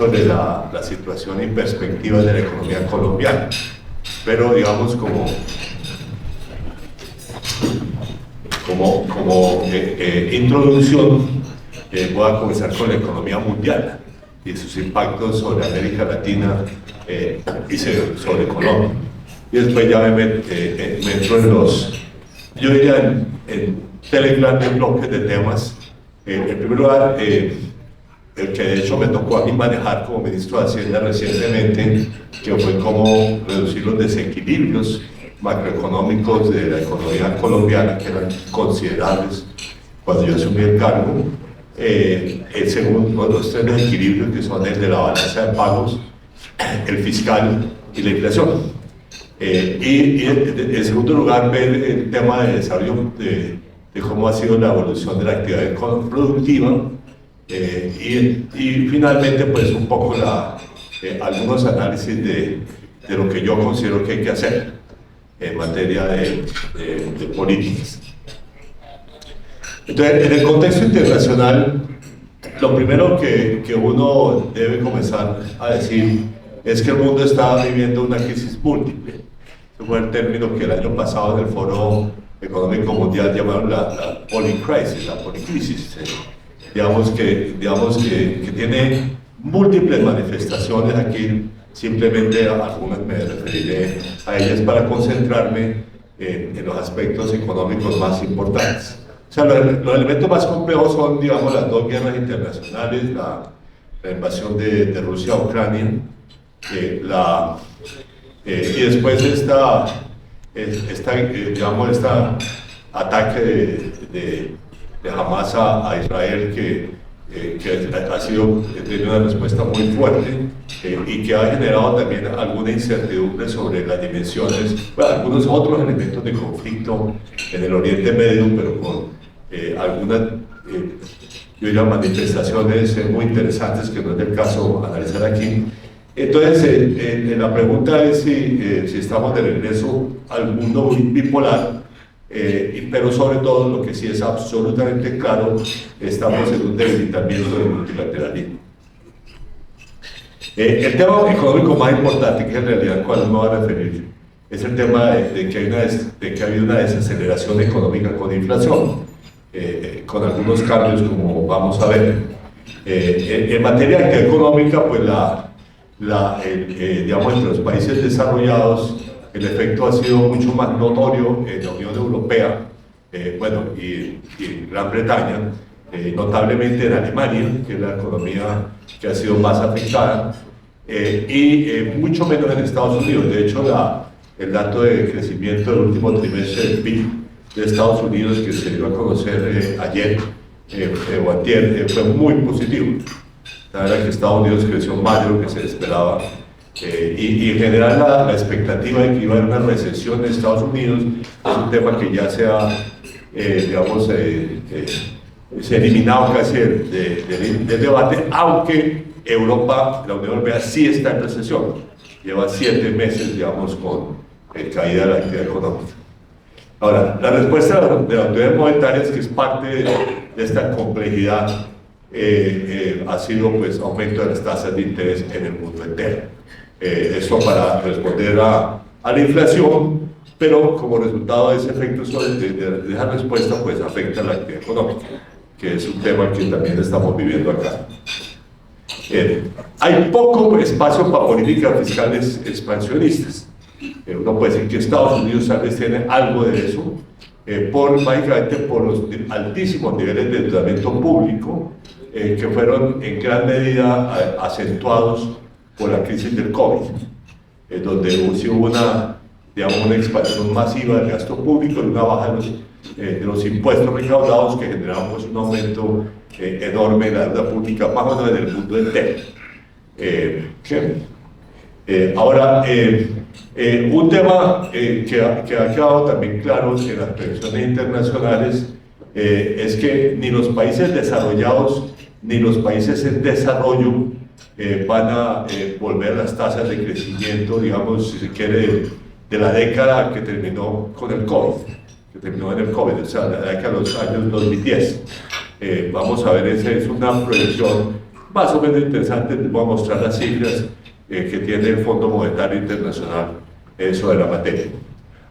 sobre la situación y perspectivas de la economía colombiana. Pero digamos como introducción, voy a comenzar con la economía mundial y sus impactos sobre América Latina y sobre Colombia. Y después ya me entro en yo diría en tres grandes bloques de temas. En primer lugar, el que de hecho me tocó a mí manejar como ministro de Hacienda recientemente, que fue cómo reducir los desequilibrios macroeconómicos de la economía colombiana, que eran considerables cuando yo asumí el cargo. El segundo, los tres desequilibrios, que son el de la balanza de pagos, el fiscal y la inflación. Y en segundo lugar, ver el tema de desarrollo de cómo ha sido la evolución de la actividad productiva. Y finalmente, pues un poco algunos análisis de lo que yo considero que hay que hacer en materia de políticas. Entonces, en el contexto internacional, lo primero que uno debe comenzar a decir es que el mundo está viviendo una crisis múltiple. Ese fue el término que el año pasado en el Foro Económico Mundial llamaron la policrisis, la policrisis. Digamos que tiene múltiples manifestaciones. Aquí simplemente algunas me referiré a ellas para concentrarme en los aspectos económicos más importantes. O sea, los elementos más complejos son, digamos, las dos guerras internacionales, la invasión de Rusia a Ucrania, y después este ataque de Hamas a Israel, que ha tenido una respuesta muy fuerte y que ha generado también alguna incertidumbre sobre las dimensiones, bueno, algunos otros elementos de conflicto en el Oriente Medio, pero con algunas yo diría manifestaciones muy interesantes que no es del caso analizar aquí. Entonces, la pregunta es si estamos de regreso al mundo bipolar, pero sobre todo lo que sí es absolutamente claro, estamos en un debilitamiento del multilateralismo. El tema económico más importante, que en realidad cual me va a referir, es el tema de que ha habido una desaceleración económica con inflación, con algunos cambios como vamos a ver. En materia de actividad económica, pues digamos, entre los países desarrollados, el efecto ha sido mucho más notorio en la Unión Europea, y Gran Bretaña, notablemente en Alemania, que es la economía que ha sido más afectada, y mucho menos en Estados Unidos. De hecho, el dato de crecimiento del último trimestre del PIB de Estados Unidos, que se dio a conocer ayer o antier, fue muy positivo. La verdad es que Estados Unidos creció más de lo que se esperaba, y en general la expectativa de que iba a haber una recesión en Estados Unidos es un tema que ya se ha eliminado casi del debate, aunque Europa, la Unión Europea sí está en recesión, lleva 7 meses, digamos, con caída de la actividad económica. Ahora, la respuesta de la autoridad monetaria es que es parte de esta complejidad. Ha sido, pues, aumento de las tasas de interés en el mundo entero. Eso para responder a la inflación, pero como resultado de ese efecto, de esa respuesta, pues afecta a la actividad económica, que es un tema que también estamos viviendo acá. Hay poco espacio para políticas fiscales expansionistas. Uno puede decir que Estados Unidos tal vez tiene algo de eso, básicamente por los altísimos niveles de endeudamiento público, que fueron en gran medida acentuados por la crisis del COVID, donde hubo una expansión masiva del gasto público y una baja de los impuestos recaudados, que generaron, pues, un aumento enorme de la deuda pública, más o menos en el mundo entero. Ahora, un tema que ha quedado también claro en las previsiones internacionales es que ni los países desarrollados ni los países en desarrollo van a volver a las tasas de crecimiento, digamos, si se quiere, de la década que terminó con el COVID, o sea, la década de los años 2010. Vamos a ver, esa es una proyección más o menos interesante. Les voy a mostrar las cifras que tiene el Fondo Monetario Internacional sobre la materia.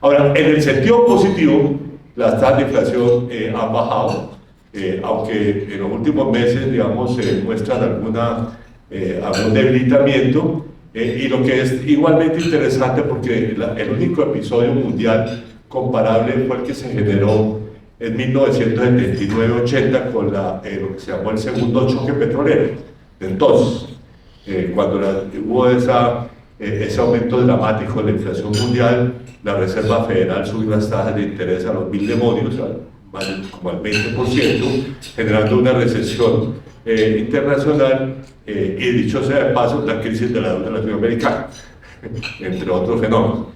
Ahora, en el sentido positivo, las tasas de inflación han bajado, aunque en los últimos meses, digamos, muestran algún debilitamiento, y lo que es igualmente interesante, porque el único episodio mundial comparable fue el que se generó en 1979-80 con lo que se llamó el segundo choque petrolero. Entonces, cuando hubo ese aumento dramático de la inflación mundial, la Reserva Federal subió las tasas de interés a los mil demonios, como al 20%, generando una recesión internacional, y dicho sea de paso, la crisis de la deuda latinoamericana, entre otros fenómenos.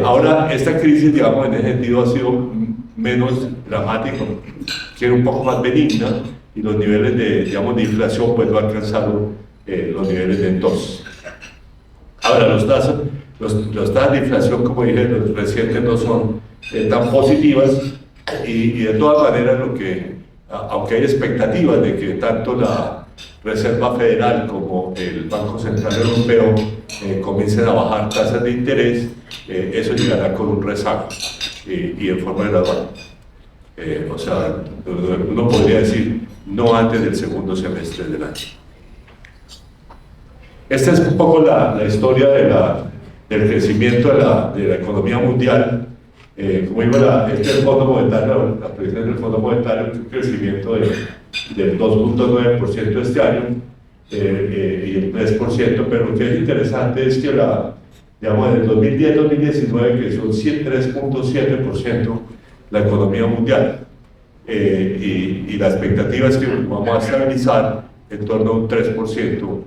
Ahora, esta crisis, digamos, en ese sentido ha sido menos dramática, que era un poco más benigna, y los niveles de inflación pues no alcanzaron los niveles de entonces. Ahora, los tasas de inflación, como dije, los recientes no son tan positivas, y de todas maneras, aunque hay expectativas de que tanto la Reserva Federal como el Banco Central Europeo comiencen a bajar tasas de interés, eso llegará con un rezago y en forma gradual. O sea, uno podría decir no antes del segundo semestre del año. Esta es un poco la historia del crecimiento de la economía mundial. Como digo, este es el Fondo Monetario, la previsión del Fondo Monetario, un crecimiento del 2.9% este año y el 3%, pero lo que es interesante es que digamos, en el 2010-2019 creció un 3.7% la economía mundial, y la expectativa es que vamos a estabilizar en torno a un 3%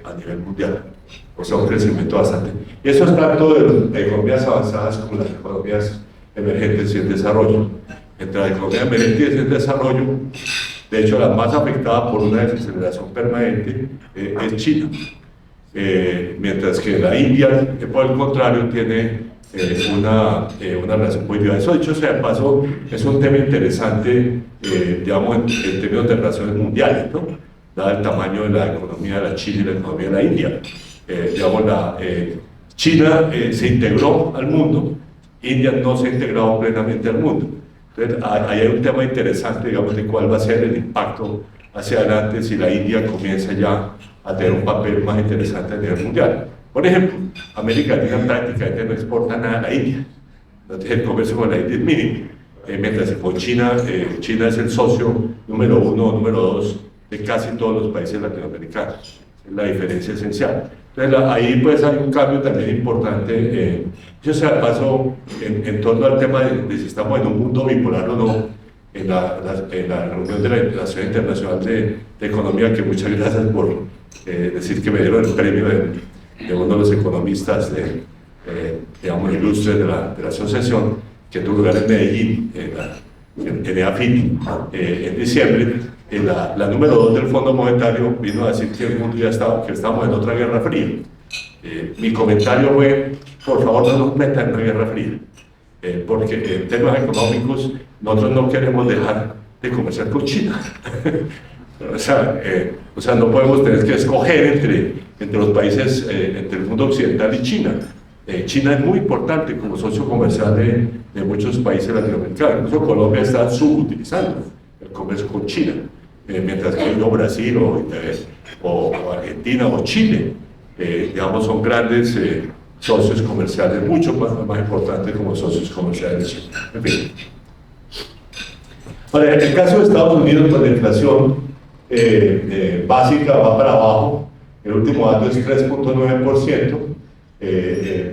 a nivel mundial, o sea, un crecimiento bastante. Y eso es tanto de las economías avanzadas como las economías emergentes y en desarrollo. Entre las economías emergentes y en desarrollo, de hecho, la más afectada por una desaceleración permanente es China, mientras que la India, por el contrario, tiene una relación muy viva. Eso, dicho sea de paso, es un tema interesante, digamos, en términos de relaciones mundiales, ¿no? Dado el tamaño de la economía de la China y la economía de la India. Digamos, China se integró al mundo, India no se ha integrado plenamente al mundo. Entonces, ahí hay un tema interesante, digamos, de cuál va a ser el impacto hacia adelante si la India comienza ya a tener un papel más interesante a nivel mundial. Por ejemplo, América Latina prácticamente no exporta nada a la India. Entonces, el comercio con la India es mínimo. Mientras que con China, China es el socio número 1 o número 2 de casi todos los países latinoamericanos. Es la diferencia esencial. Entonces, ahí pues hay un cambio también importante. Yo se paso en torno al tema de si estamos en un mundo bipolar o no, en la reunión de la Relación Internacional de Economía, que muchas gracias por decir que me dieron el premio de uno de los economistas digamos, ilustres de la asociación, que tuvo lugar en Medellín, en EAFIT, en diciembre. La número 2 del Fondo Monetario vino a decir que el mundo ya estaba, que estábamos en otra guerra fría. Mi comentario fue, por favor, no nos metan en una guerra fría, porque en temas económicos nosotros no queremos dejar de comerciar con China. O sea, no podemos tener que escoger entre los países, entre el mundo occidental y China. China es muy importante como socio comercial de muchos países latinoamericanos. Incluso Colombia está subutilizando el comercio con China, mientras que Brasil o Argentina o Chile, digamos, son grandes socios comerciales, mucho más importantes como socios comerciales de China. En fin. Ahora, en el caso de Estados Unidos, pues la inflación básica va para abajo. El último dato es 3.9%,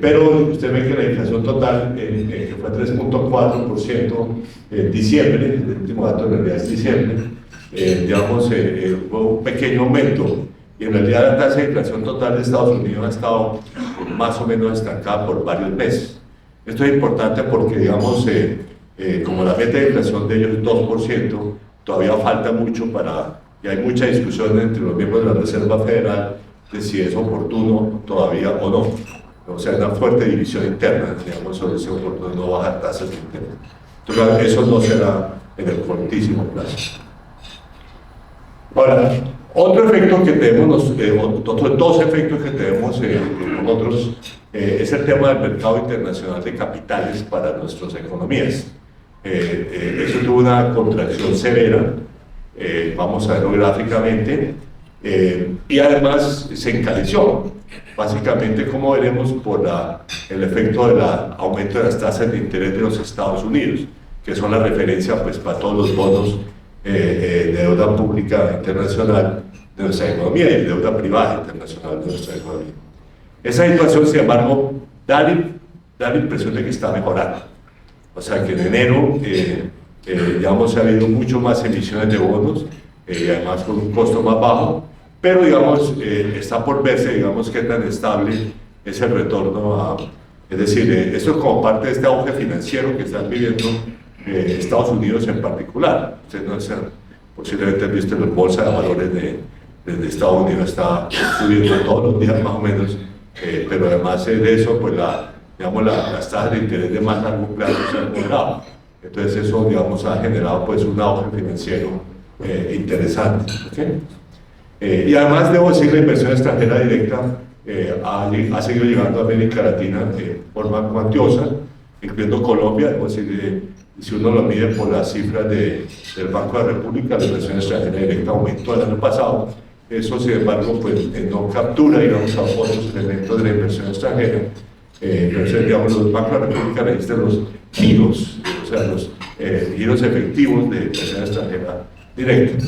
pero usted ve que la inflación total, que fue 3.4% en diciembre, el último dato en realidad es diciembre, digamos, hubo un pequeño aumento, y en realidad la tasa de inflación total de Estados Unidos ha estado más o menos estancada por varios meses. Esto es importante porque, digamos, como la meta de inflación de ellos es 2%, todavía falta mucho y hay mucha discusión entre los miembros de la Reserva Federal de si es oportuno todavía o no. O sea, una fuerte división interna, digamos, sobre si es oportuno no bajar tasas de interés. Entonces, eso no será en el cortísimo plazo. Ahora, Otro efecto que tenemos, otros dos efectos que tenemos nosotros, es el tema del mercado internacional de capitales para nuestras economías. Eso tuvo una contracción severa, vamos a verlo gráficamente, y además se encareció, básicamente como veremos por el efecto del aumento de las tasas de interés de los Estados Unidos, que son la referencia pues, para todos los bonos de deuda pública internacional de nuestra economía y de deuda privada internacional de nuestra economía. Esa situación, sin embargo, da la impresión de que está mejorando. O sea que en enero, digamos, ha habido mucho más emisiones de bonos, y además con un costo más bajo, pero digamos, está por verse, digamos, qué tan estable es el retorno es decir, esto es como parte de este auge financiero que están viviendo Estados Unidos en particular. Ustedes no sé, posiblemente han visto la bolsa de valores de Estados Unidos está subiendo todos los días más o menos, pero además de eso, pues digamos, las tasas de interés de más largo plazo se han moderado. Entonces eso, digamos, ha generado pues un auge financiero interesante. ¿Okay? Y además, debo decir, la inversión extranjera directa ha seguido llegando a América Latina de forma cuantiosa, incluyendo Colombia. Debo decir, si uno lo mide por las cifras del Banco de la República, la inversión extranjera directa aumentó el año pasado. Eso, sin embargo, pues, no captura, digamos, a otros elementos de la inversión extranjera. Entonces, digamos, los bancos de la República registran los giros, o sea, los giros efectivos de inversión extranjera directa.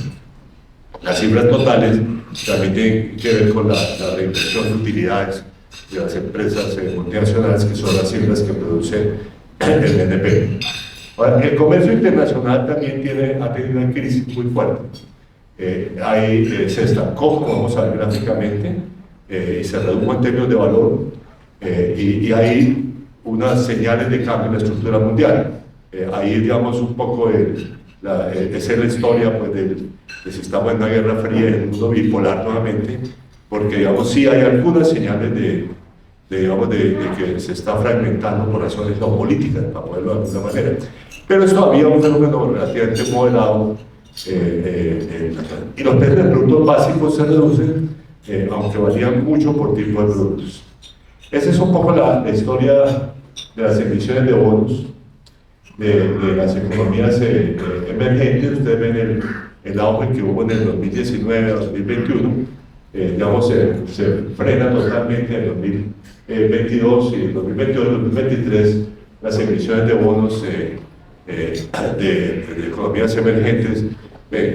Las cifras totales también tienen que ver con la reinversión de utilidades de las empresas multinacionales, que son las cifras que produce el BNP. Ahora, el comercio internacional también ha tenido una crisis muy fuerte. Se estancó, como vamos a ver gráficamente, y se redujo en términos de valor, y hay unas señales de cambio en la estructura mundial. Ahí, digamos, un poco esa es la historia pues, de si estamos en una guerra fría, en un mundo bipolar nuevamente, porque, digamos, sí hay algunas señales de que se está fragmentando por razones geopolíticas, para ponerlo de alguna manera. Pero es todavía un fenómeno relativamente moderado, y los precios de productos básicos se reducen, aunque varían mucho por tipo de productos. Esa es un poco la historia de las emisiones de bonos de las economías emergentes. Ustedes ven el auge que hubo en el 2019 a 2021, digamos, se frena totalmente en el 2022 y en el 2022 y 2023 las emisiones de bonos de economías emergentes,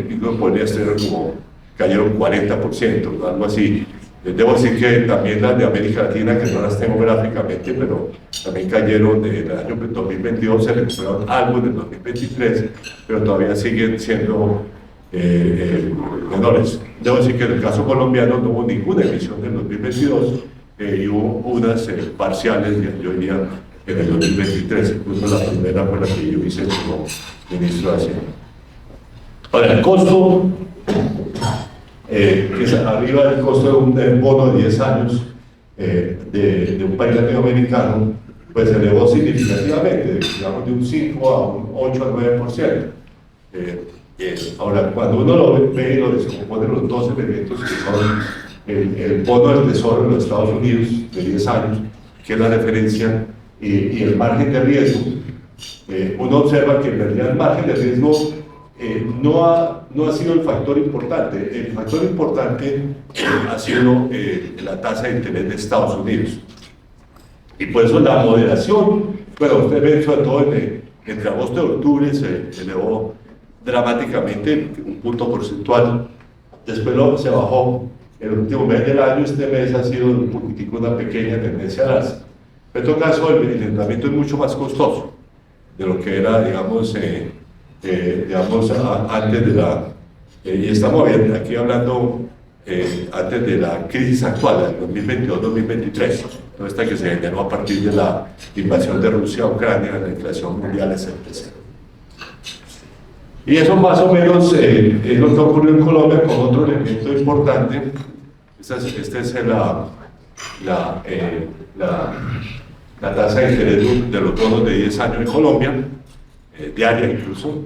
incluso podría ser como cayeron 40%, algo así. Debo decir que también las de América Latina, que no las tengo gráficamente, pero también cayeron en el año 2022, se recuperaron algo en el 2023, pero todavía siguen siendo menores. Debo decir que en el caso colombiano no hubo ninguna emisión en el 2022, y hubo unas parciales, yo diría, en el 2023, incluso la primera fue la que yo hice como ministro de Hacienda. Ahora, el costo, que es arriba del costo de un bono de 10 años de un país latinoamericano, pues se elevó significativamente, digamos de un 5 a un 8 a 9%. Ahora, cuando uno lo ve y lo descompone los dos elementos que son el bono del Tesoro de los Estados Unidos de 10 años, que es la referencia, y el margen de riesgo, uno observa que en realidad el margen de riesgo no ha sido el factor importante. El factor importante ha sido la tasa de interés de Estados Unidos. Y por eso la moderación, bueno, ustedes ven sobre todo entre agosto y octubre se elevó dramáticamente, un punto porcentual. Después se bajó el último mes del año. Este mes ha sido un poquitico una pequeña tendencia al alza. En todo caso, el entrenamiento es mucho más costoso de lo que era, digamos, antes de y estamos aquí hablando antes de la crisis actual, del 2022-2023, esta que se generó a partir de la invasión de Rusia a Ucrania, la inflación mundial, etc. Y eso más o menos es lo que ocurrió en Colombia, con otro elemento importante. Esta es la tasa de interés de los bonos de 10 años en Colombia, diaria incluso.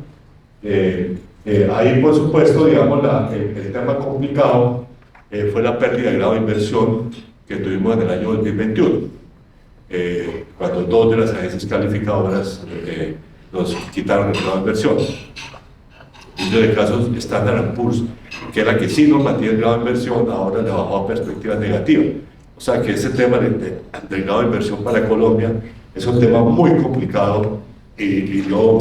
Ahí, por supuesto, digamos, el tema complicado fue la pérdida de grado de inversión que tuvimos en el año 2021, cuando dos de las agencias calificadoras nos quitaron el grado de inversión. En el caso Standard & Poor's, que era que sí nos mantiene el grado de inversión, ahora le bajó a perspectiva negativa. O sea que ese tema del grado de inversión para Colombia es un tema muy complicado y yo,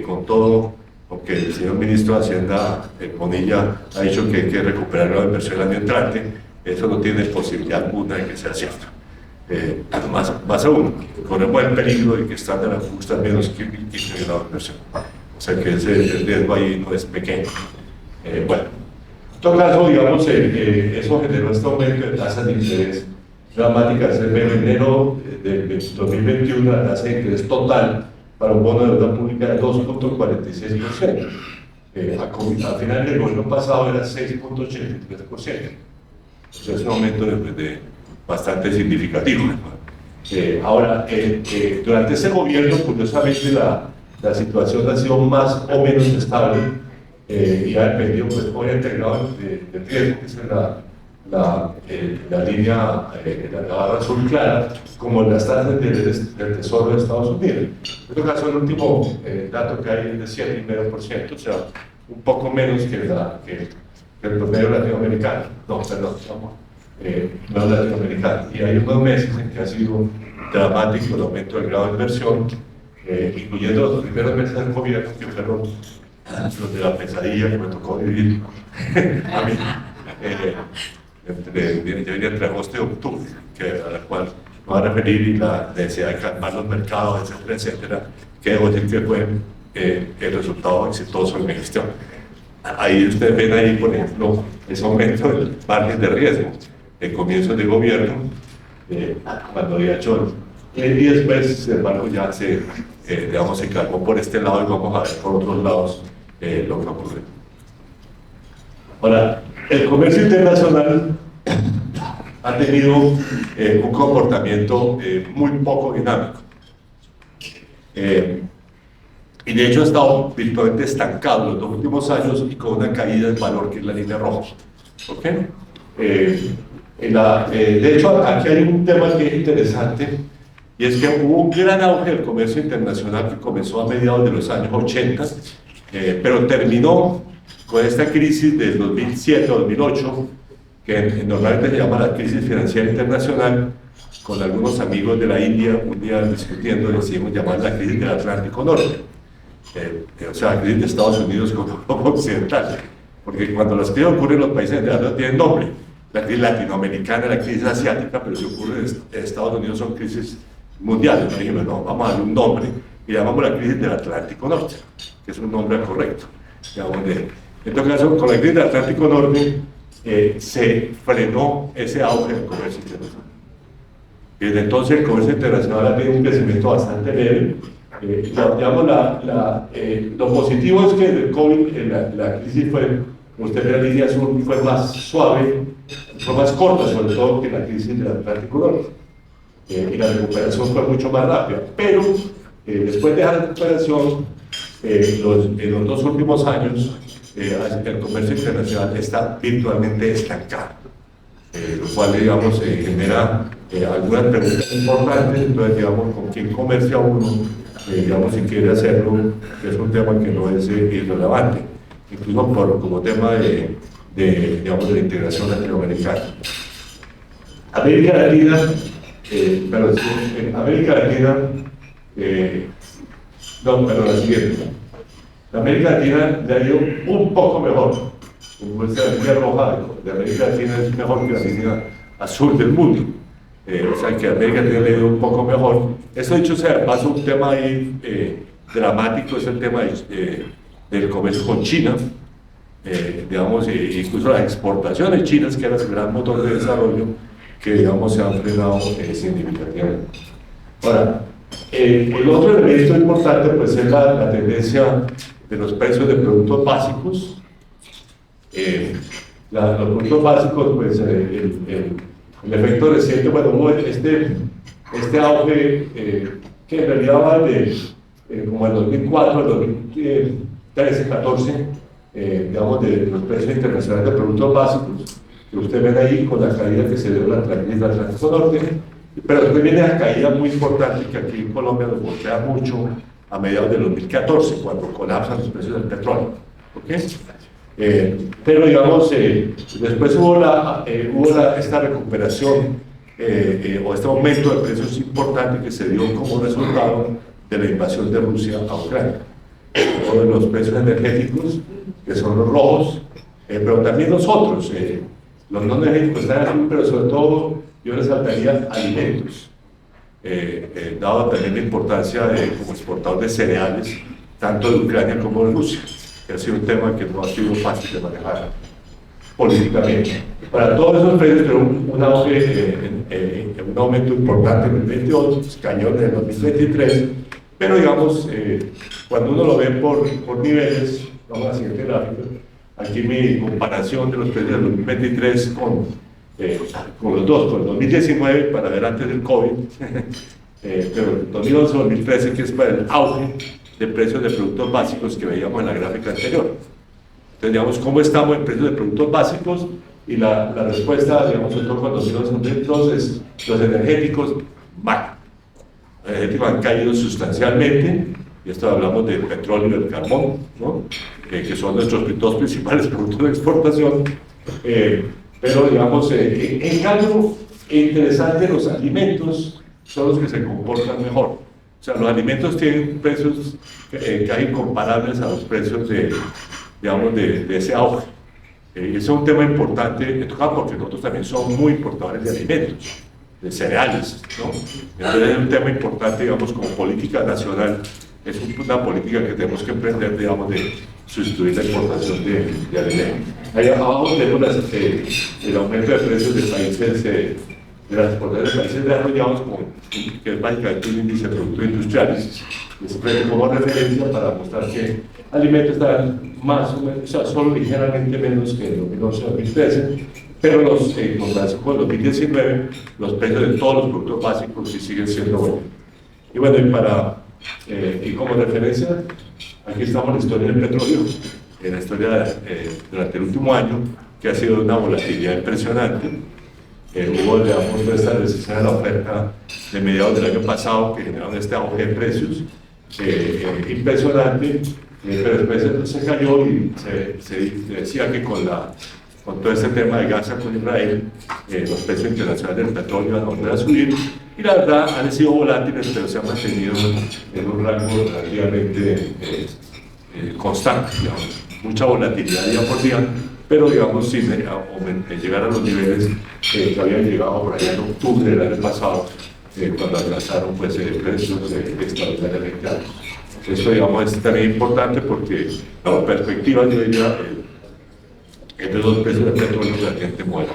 con todo, porque el señor ministro de Hacienda, Bonilla, ha dicho que hay que recuperar el grado de inversión el año entrante, eso no tiene posibilidad alguna de que sea cierto. Más aún, corremos el peligro de que Standard & Poor's también nos quite el grado de inversión. O sea que el riesgo ahí no es pequeño. Bueno, en todo caso, digamos, eso generó este aumento de tasas de interés dramáticas. En enero del 2021, la tasa de interés total para un bono de deuda pública era 2.46%. A final del gobierno pasado era 6.83%. O sea, es un aumento bastante significativo. Ahora, durante ese gobierno, curiosamente, la situación ha sido más o menos estable y ha dependido, pues, obviamente, del grado de riesgo, que es la línea, la barra azul clara, como las tasas del Tesoro de Estados Unidos. En todo caso, el último dato que hay es de 7,5%, o sea, un poco menos que el promedio latinoamericano. No, perdón, no latinoamericano. Y hay unos meses en que ha sido dramático el aumento del grado de inversión, incluyendo los primeros meses del gobierno, que fueron los de la pesadilla que me tocó vivir a mí, entre agosto y octubre, a la cual me voy a referir, y la necesidad de calmar los mercados, etcétera, etcétera, que debo decir que fue el resultado exitoso de mi gestión. Ahí ustedes ven ahí, por ejemplo, ese aumento del margen de riesgo en comienzos de gobierno, cuando había hecho, y después, sin embargo, ya digamos, se calmó por este lado y vamos a ver por otros lados lo que ocurre. Ahora, el comercio internacional ha tenido un comportamiento muy poco dinámico. Y de hecho ha estado virtualmente estancado en los 2 últimos años y con una caída del valor que es la línea roja. ¿Ok? De hecho, aquí hay un tema que es interesante, y es que hubo un gran auge del comercio internacional que comenzó a mediados de los años 80, pero terminó con esta crisis del 2007-2008, que normalmente se llama la crisis financiera internacional, con algunos amigos de la India un día discutiendo, decidimos llamar la crisis del Atlántico Norte, o sea, la crisis de Estados Unidos como occidental, porque cuando las crisis ocurren en los países no tienen nombre. La crisis latinoamericana, la crisis asiática, pero si ocurre en Estados Unidos son crisis mundiales. No dijimos, no, vamos a darle un nombre y llamamos la crisis del Atlántico Norte, que es un nombre correcto. En todo caso, con la crisis del Atlántico Norte se frenó ese auge del comercio internacional. Desde entonces el comercio internacional ha tenido un crecimiento bastante leve. Digamos, lo positivo es que el COVID, la crisis fue, como usted ve la línea azul, fue más suave, fue más corta, sobre todo que la crisis del Atlántico Norte. Y la recuperación fue mucho más rápida. Pero después de la recuperación, en los 2 últimos años, el comercio internacional está virtualmente estancado, lo cual, digamos, genera algunas preguntas importantes. Entonces, digamos, con quién comercia uno, digamos, si quiere hacerlo, es un tema que no es irrelevante, incluso como tema digamos, de la integración latinoamericana. América Latina, la siguiente. La América Latina le ha ido un poco mejor. Como la línea roja de América Latina es mejor que la línea azul del mundo. O sea que América Latina le ha ido un poco mejor. Eso dicho sea, pasa un tema ahí dramático, es el tema del comercio con China. Digamos, incluso las exportaciones chinas, que era el gran motor de desarrollo, que, digamos, se han frenado significativamente. Ahora, el otro elemento importante, pues, es la tendencia de los precios de productos básicos. Los productos básicos, pues, el efecto reciente, bueno, hubo este auge que en realidad va de como el 2004 al 2013, 14, digamos, de los precios internacionales de productos básicos, que usted ven ahí con la caída que se dio en la isla Atlántico Norte, pero después viene la caída muy importante que aquí en Colombia nos golpea mucho a mediados del 2014, cuando colapsan los precios del petróleo. ¿Okay? Pero digamos, después hubo esta recuperación o este aumento de precios importante que se dio como resultado de la invasión de Rusia a Ucrania. Uno de los precios energéticos, que son los rojos, pero también los otros, los no energéticos están aquí, pero sobre todo yo resaltaría alimentos, dado también la importancia como exportador de cereales, tanto de Ucrania como de Rusia, que ha sido un tema que no ha sido fácil de manejar políticamente. Para todos esos precios, pero un aumento importante en el 2022, cayó en el 2023, pero digamos, cuando uno lo ve por niveles, vamos a la siguiente gráfica, aquí mi comparación de los precios del 2023 con los dos, con el 2019 para ver antes del COVID, pero el 2011-2013 que es para el auge de precios de productos básicos que veíamos en la gráfica anterior. Entonces, digamos, ¿cómo estamos en precios de productos básicos? Y la respuesta, digamos, sobre todo con 2011-2012 es los energéticos mal. Los energéticos han caído sustancialmente, y esto hablamos del petróleo y del carbón, ¿no? Que son nuestros dos principales productos de exportación, pero digamos, en cambio, interesante, los alimentos son los que se comportan mejor. O sea, los alimentos tienen precios casi comparables a los precios digamos, de ese auge. Y ese es un tema importante, porque nosotros también somos muy importadores de alimentos, de cereales, ¿no? Entonces es un tema importante, digamos, como política nacional, es una política que tenemos que emprender, digamos, de sustituir la importación de alimentos. Ahí abajo tenemos el aumento de precios de países, de las exportaciones de países desarrollados, que es básicamente un índice de productos industriales, que se prende como referencia para mostrar que alimentos están más o menos, o sea, solo ligeramente menos que en 2011-2013, pero en comparación con 2019, los precios de todos los productos básicos sí siguen siendo buenos. Y bueno, y como referencia, aquí estamos en la historia del petróleo, en la historia durante el último año, que ha sido una volatilidad impresionante. Hubo, digamos, esta decisión de la oferta de mediados del año pasado que generaron este auge de precios impresionante, pero después se cayó y se decía que con todo este tema de Gaza con Israel, los precios internacionales del petróleo iban a volver a subir, y la verdad han sido volátiles, pero se han mantenido en un rango relativamente constante, digamos, mucha volatilidad día por día, pero digamos sin llegar a los niveles que habían llegado por allá en octubre del año pasado, cuando alcanzaron pues, precios extraordinariamente altos. Esto, digamos, es también importante porque la perspectiva, yo diría, es de los precios del petróleo realmente muere.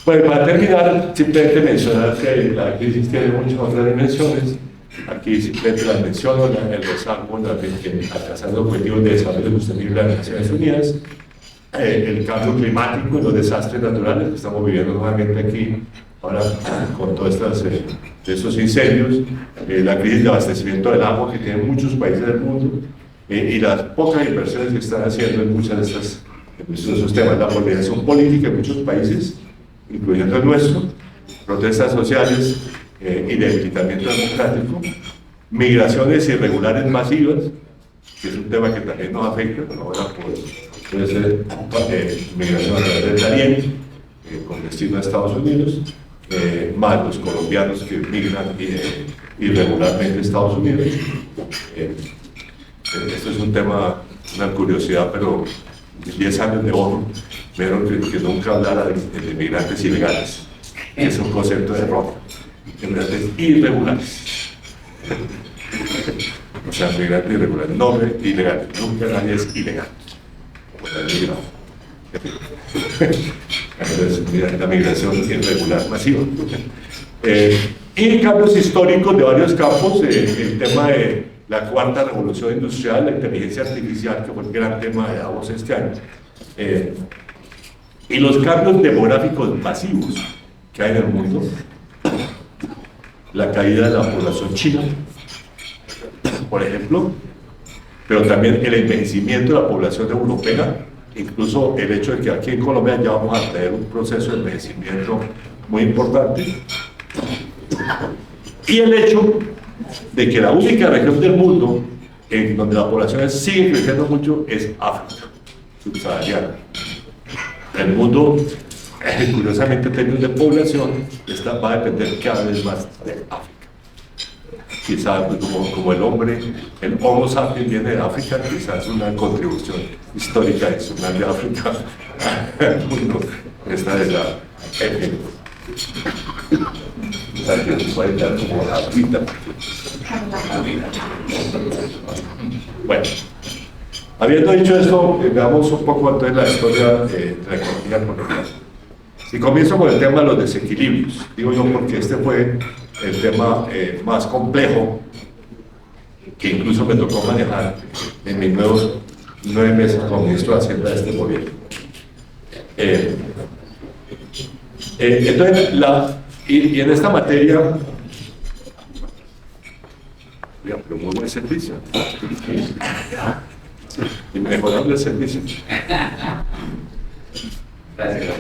Bueno, para terminar, simplemente mencionar que la crisis tiene muchas otras dimensiones. Aquí simplemente las menciono, el resalvo, alcanzando objetivos de desarrollo sostenible de las Naciones Unidas, el cambio climático y los desastres naturales que estamos viviendo nuevamente aquí, ahora con todos estos incendios, la crisis de abastecimiento del agua que tienen muchos países del mundo, y las pocas inversiones que están haciendo en muchos de esos temas, la polarización política en muchos países, incluyendo el nuestro, protestas sociales y debilitamiento democrático, migraciones irregulares masivas, que es un tema que también nos afecta, ahora puede ser migración a través del Darién, con destino a Estados Unidos, más los colombianos que migran irregularmente a Estados Unidos. Esto es un tema, una curiosidad, pero 10 años de oro, pero que nunca hablara de migrantes ilegales. Es un concepto de error. Migrantes irregulares. O sea, migrantes irregulares, no ilegales. Nunca nadie es ilegal. La migración irregular masiva. Y cambios históricos de varios campos, el tema de la cuarta revolución industrial, la inteligencia artificial, que fue el gran tema de Davos este año, y los cambios demográficos masivos que hay en el mundo, la caída de la población china, por ejemplo, pero también el envejecimiento de la población europea, incluso el hecho de que aquí en Colombia ya vamos a tener un proceso de envejecimiento muy importante, y el hecho de que la única región del mundo en donde la población sigue creciendo mucho es África subsahariana. El mundo, curiosamente en términos de población, va a depender cada vez más de África. Quizás pues, como el hombre, el Homo sapiens viene de África, quizás una contribución histórica adicional de África al mundo. Esta es la puede dar como agüita. Bueno, habiendo dicho esto, veamos un poco entonces la historia de la economía colombiana. Si comienzo con el tema de los desequilibrios, digo yo porque este fue el tema más complejo que incluso me tocó manejar en mis nuevos 9 meses como ministro de Hacienda de este gobierno. Entonces, y en esta materia, pero muy buen servicio, y mejorable el servicio. Gracias.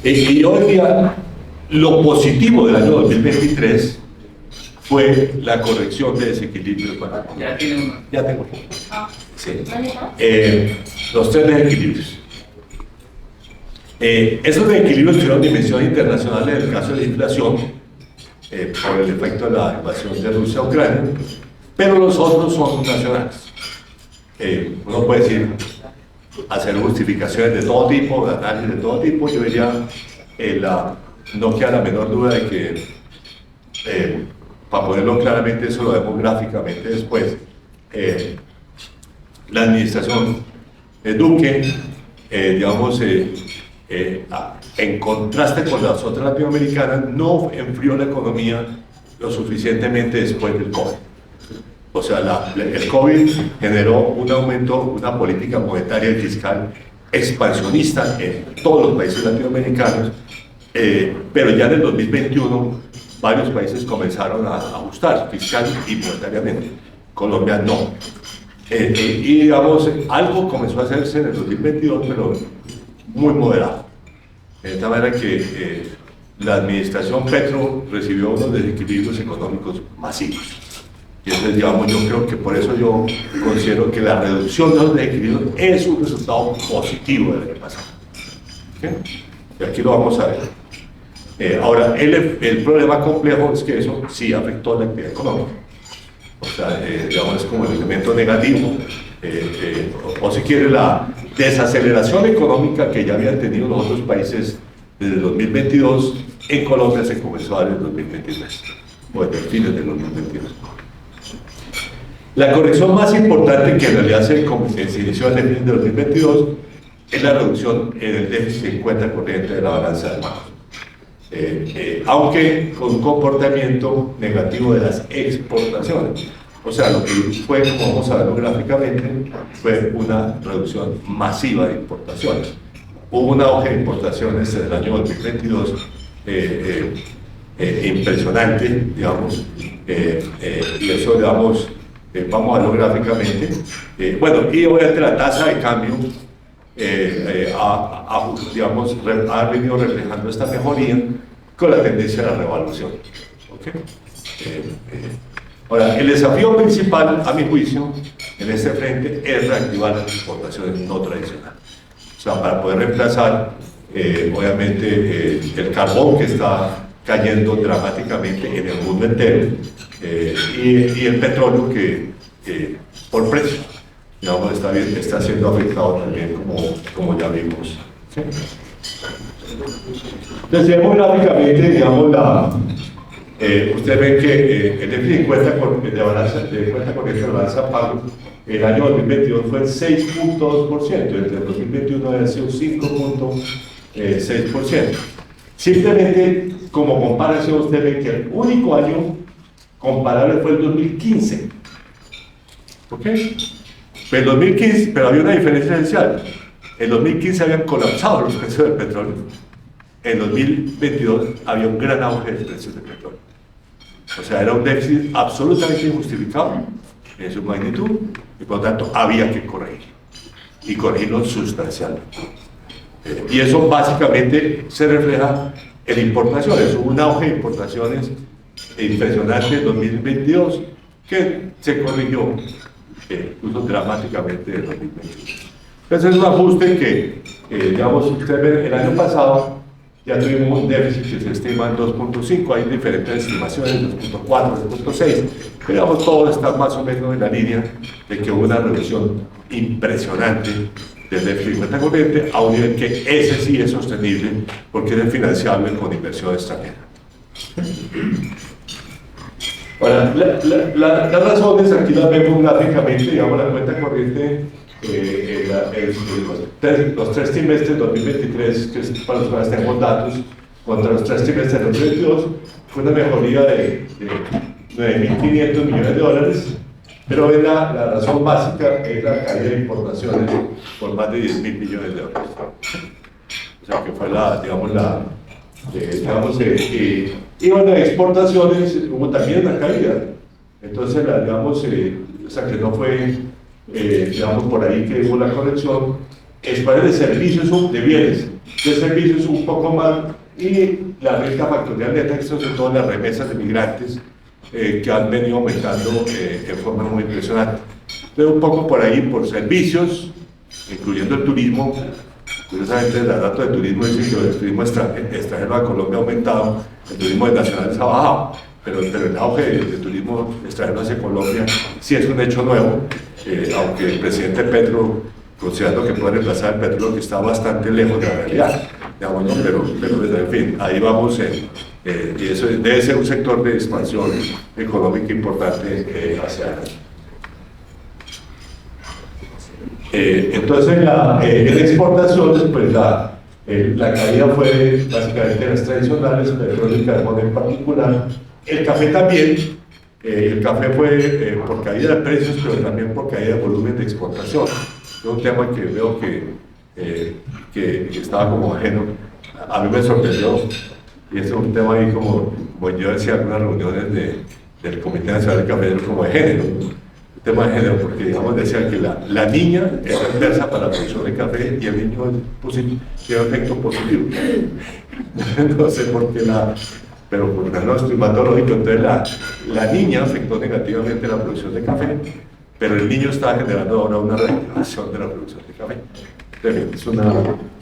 Y hoy día, lo positivo del año 2023 fue la corrección de desequilibrio. Ya tiene uno. Ya tengo. Sí. Los 3 desequilibrios. Esos desequilibrios tuvieron dimensión internacional en el caso de la inflación, por el efecto de la invasión de Rusia a Ucrania, pero los otros son nacionales. Uno puede decir, hacer justificaciones de todo tipo, de análisis de todo tipo. Yo diría, no queda la menor duda de que, para ponerlo claramente, eso lo vemos gráficamente después, la administración Duque, digamos, en contraste con las otras latinoamericanas, no enfrió la economía lo suficientemente después del COVID. O sea, el COVID generó un aumento, una política monetaria y fiscal expansionista en todos los países latinoamericanos, pero ya en el 2021 varios países comenzaron a ajustar fiscal y monetariamente. Colombia no. Y digamos, algo comenzó a hacerse en el 2022, pero muy moderado. De esta manera que la administración Petro recibió unos desequilibrios económicos masivos. Y entonces, digamos, yo creo que por eso yo considero que la reducción de los desequilibrios es un resultado positivo del año pasado. ¿Okay? Y aquí lo vamos a ver. Ahora, el problema complejo es que eso sí afectó la actividad económica. O sea, digamos, es como el elemento negativo, o si quiere, la desaceleración económica que ya habían tenido los otros países desde el 2022, en Colombia se comenzó a dar en el 2023, o desde fines del 2022. La corrección más importante que en realidad se inició en el fin de 2022 es la reducción en el déficit en cuenta corriente de la balanza de pagos, aunque con un comportamiento negativo de las exportaciones. O sea, lo que fue, como vamos a verlo gráficamente, fue una reducción masiva de importaciones. Hubo un auge de importaciones en el año 2022 impresionante, digamos, y eso, digamos, vamos a verlo gráficamente. Bueno, y obviamente la tasa de cambio digamos, ha venido reflejando esta mejoría con la tendencia a la revaluación. ¿Okay? Ahora, el desafío principal, a mi juicio, en este frente es reactivar las exportaciones no tradicionales. O sea, para poder reemplazar, obviamente, el carbón que está cayendo dramáticamente en el mundo entero, y el petróleo que por precio, digamos, está siendo afectado también, como ya vimos. ¿Sí? Entonces, vemos gráficamente, digamos, ustedes ven que el déficit de cuenta corriente de balanza pago el año 2022 fue el 6.2%, entre el 2021 había sido 5.6%. Simplemente, como comparación, usted ve que el único año comparable fue el 2015. ¿Ok? Pero el 2015, pero había una diferencia esencial. En 2015 habían colapsado los precios del petróleo. En 2022 había un gran auge de precios del petróleo. O sea, era un déficit absolutamente injustificado en su magnitud y por lo tanto había que corregir y corregirlo sustancialmente. Y eso básicamente se refleja en importaciones. Hubo un auge de importaciones impresionante en 2022 que se corrigió incluso dramáticamente en 2021. Entonces es un ajuste que, digamos, ustedes ven, el año pasado ya tuvimos un déficit que se estima en 2.5, hay diferentes estimaciones, 2.4, 2.6, pero digamos, todos están más o menos en la línea de que hubo una reducción impresionante del déficit de cuenta corriente a un nivel que ese sí es sostenible porque es financiable con inversión extranjera. Ahora, las razones aquí las vemos gráficamente, digamos, la cuenta corriente, los tres trimestres de 2023, que es para los cuales tenemos datos, contra los tres trimestres de 2022, fue una mejoría de 9.500 millones de dólares, pero la razón básica es la caída de importaciones por más de 10.000 millones de dólares. O sea, que fue y bueno, de exportaciones hubo también una caída. Entonces, o sea, que no fue, digamos, por ahí que hubo la corrección. Exportaciones de servicios, de bienes, de servicios un poco más, y la renta factorial neta, sobre todo las remesas de migrantes, que han venido aumentando en forma muy impresionante. Entonces, un poco por ahí, por servicios, incluyendo el turismo. Curiosamente, los datos de turismo dicen que el turismo extranjero a Colombia ha aumentado, el turismo nacional se ha bajado, pero el auge de turismo extranjero hacia Colombia sí es un hecho nuevo, aunque el presidente Petro, considerando que puede reemplazar el petróleo, que está bastante lejos de la realidad, digamos, ¿no? pero en fin, ahí vamos, y eso debe ser un sector de expansión económica importante hacia adelante. Entonces, en exportaciones, pues la caída fue básicamente las tradicionales, petróleo y carbón en particular. El café también, el café fue por caída de precios, pero también por caída de volumen de exportación. Es un tema que veo que estaba como ajeno. A mí me sorprendió, y este es un tema ahí como yo decía en algunas reuniones del Comité Nacional de Café, como de género. Tema de género, porque digamos decía que la niña es adversa para la producción de café y el niño tiene un efecto positivo. No sé por qué pero por el diagnóstico patológico, entonces la niña afectó negativamente la producción de café, pero el niño está generando ahora una reactivación de la producción de café. Entonces, es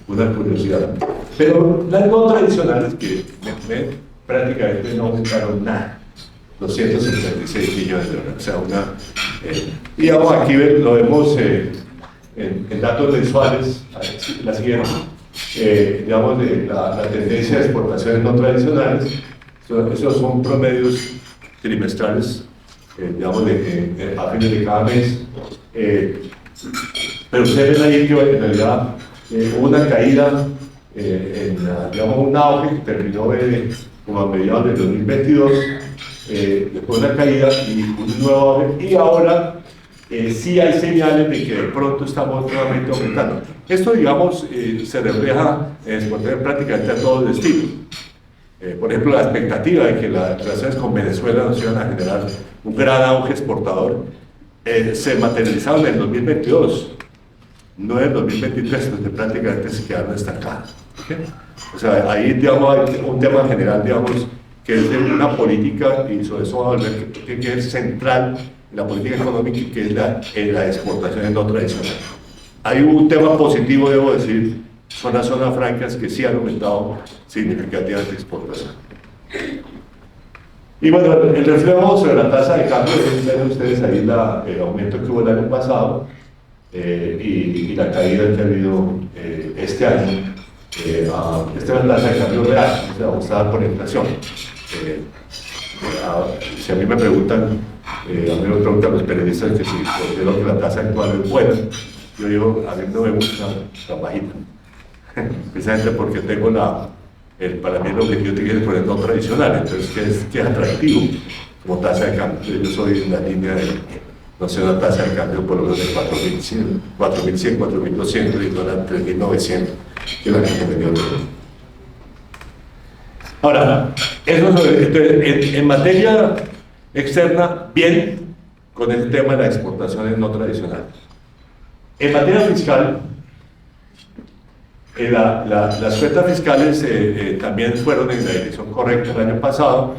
una curiosidad. Pero las no tradicionales que prácticamente no aumentaron nada. 256 millones de dólares, o sea, digamos, aquí lo vemos en datos mensuales, la siguiente, digamos, de la tendencia de exportaciones no tradicionales. Esos son promedios trimestrales, digamos, a fines de cada mes, pero ustedes ven ahí que en realidad hubo una caída, digamos, un auge que terminó como a mediados del 2022, después de una caída y un nuevo auge, y ahora sí hay señales de que de pronto estamos nuevamente aumentando. Esto, digamos, se refleja en prácticamente a todo el destino. Por ejemplo, la expectativa de que las relaciones con Venezuela nos iban a generar un gran auge exportador se materializaron en el 2022, no en el 2023, donde prácticamente se quedaron estancadas. ¿Okay? O sea, ahí, digamos, hay un tema general, digamos, que es de una política, y sobre eso vamos a ver que es central en la política económica, que es la exportación no tradicional. Hay un tema positivo, debo decir, son las zonas francas que sí han aumentado significativamente la exportación. Y bueno, el reflejo sobre la tasa de cambio, ven ustedes ahí el aumento que hubo el año pasado y la caída que ha habido este año. Esta es la tasa de cambio real, o sea, ajustada por inflación. Si a mí me preguntan, a mí me preguntan los periodistas que si considero que la tasa actual es buena, yo digo, a mí no me gusta tan bajita, precisamente porque tengo para mí el objetivo tiene que poner no tradicional, entonces que es atractivo como tasa de cambio. Yo soy en la línea no sé, una tasa de cambio por lo menos de 4.100, 4.200 y no eran 3.900 que la gente vendió. Ahora, entonces, en materia externa, bien con el tema de las exportaciones no tradicionales. En materia fiscal, las cuentas fiscales también fueron en la dirección correcta el año pasado.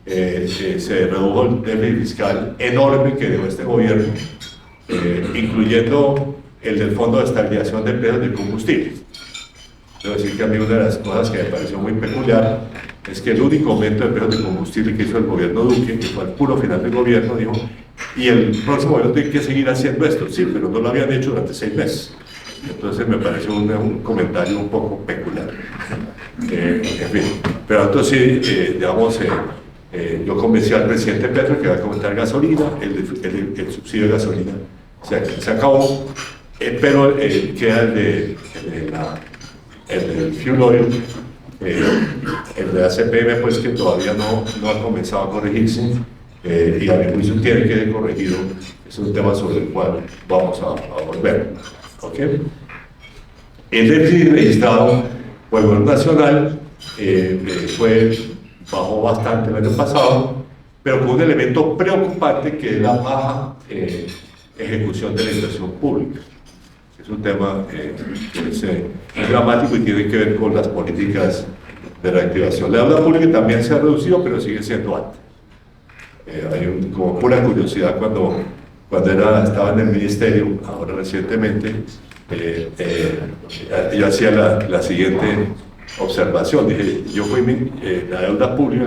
Se redujo el déficit fiscal enorme que dejó este gobierno, incluyendo el del Fondo de Estabilización de Precios de Combustibles. Debo decir que a mí una de las cosas que me pareció muy peculiar es que el único aumento de precios de combustible que hizo el gobierno Duque, que fue al puro final del gobierno, dijo, y el próximo gobierno tiene que seguir haciendo esto. Sí, pero no lo habían hecho durante 6 meses. Entonces me pareció un comentario un poco peculiar. En fin, pero entonces sí, digamos, yo convencí al presidente Petro que va a comentar gasolina, el subsidio de gasolina se acabó, pero queda el del fuel oil, el de ACPM, pues que todavía no ha comenzado a corregirse, y a mi juicio tiene que ser corregido. Es un tema sobre el cual vamos a volver. ¿Okay? El déficit registrado por el gobierno nacional bajó bastante el año pasado, pero con un elemento preocupante que es la baja ejecución de la inversión pública. Es un tema que es dramático y tiene que ver con las políticas de reactivación. La deuda pública también se ha reducido, pero sigue siendo alta. Hay como pura curiosidad, cuando estaba en el ministerio, ahora recientemente, yo hacía la siguiente observación. Dije, yo fui la deuda pública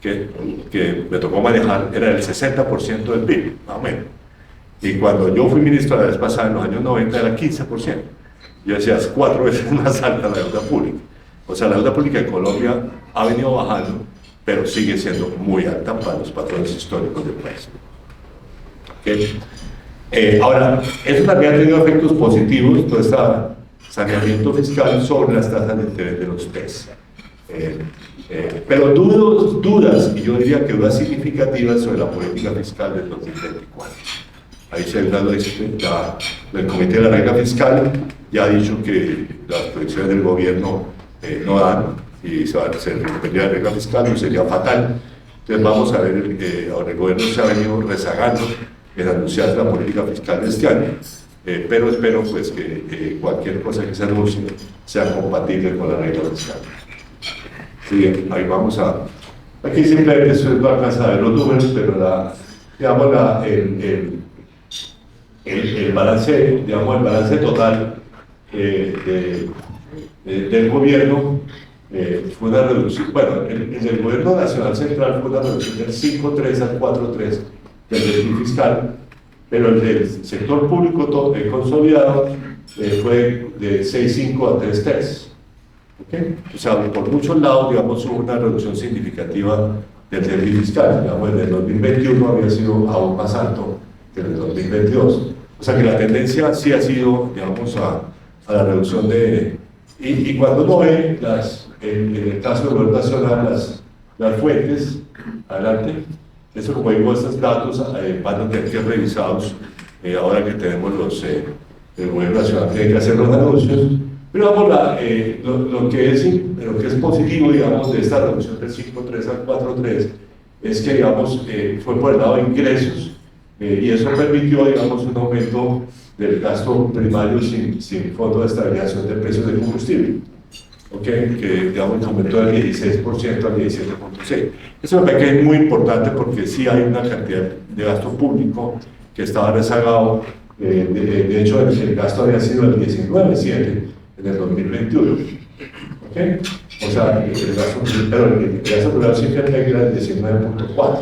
que me tocó manejar era el 60% del PIB, más o menos. Y cuando yo fui ministro la vez pasada, en los años 90, era 15%. Yo decía, es 4 veces más alta la deuda pública. O sea, la deuda pública en Colombia ha venido bajando, pero sigue siendo muy alta para los patrones históricos del país. ¿Okay? Ahora, eso también ha tenido efectos positivos, todo este saneamiento fiscal sobre las tasas de interés de los TES. Pero dudas, y yo diría que dudas significativas sobre la política fiscal del 2024. Ahí se ha hablado del Comité de la Regla Fiscal, ya ha dicho que las proyecciones del gobierno no dan, y se rompería la regla fiscal, no sería fatal. Entonces vamos a ver, ahora el gobierno se ha venido rezagando en anunciar la política fiscal de este año, pero espero pues que cualquier cosa que se anuncie sea compatible con la regla fiscal. Sí, ahí vamos aquí simplemente eso no alcanza a ver los números, pero el balance total del gobierno fue una reducción, bueno, en el gobierno nacional central fue una reducción del 5.3 al 4.3 del déficit fiscal, pero el del sector público consolidado fue de 6.5 a 3.3. ¿Okay? O sea, por muchos lados, digamos, hubo una reducción significativa del déficit fiscal. Digamos, en el 2021 había sido aún más alto que en el 2022. O sea que la tendencia sí ha sido, digamos, a la reducción de... Y cuando uno ve, en el caso del gobierno nacional, las fuentes, adelante, eso, como digo, estos datos van a tener que ser revisados ahora que tenemos el gobierno nacional tiene que hacer los anuncios. Pero vamos, lo que es positivo, digamos, de esta reducción del 5.3 al 4.3 es que, digamos, fue por el lado de ingresos, y eso permitió, digamos, un aumento del gasto primario sin fondo de estabilización de precios de combustible, ¿okay? Que, digamos, aumentó del 16% al 17.6%. Eso me parece que es muy importante porque sí hay una cantidad de gasto público que estaba rezagado. De hecho, el gasto había sido el 19.7% en el 2021. ¿Okay? O sea, el gasto privado siempre era el 19.4%.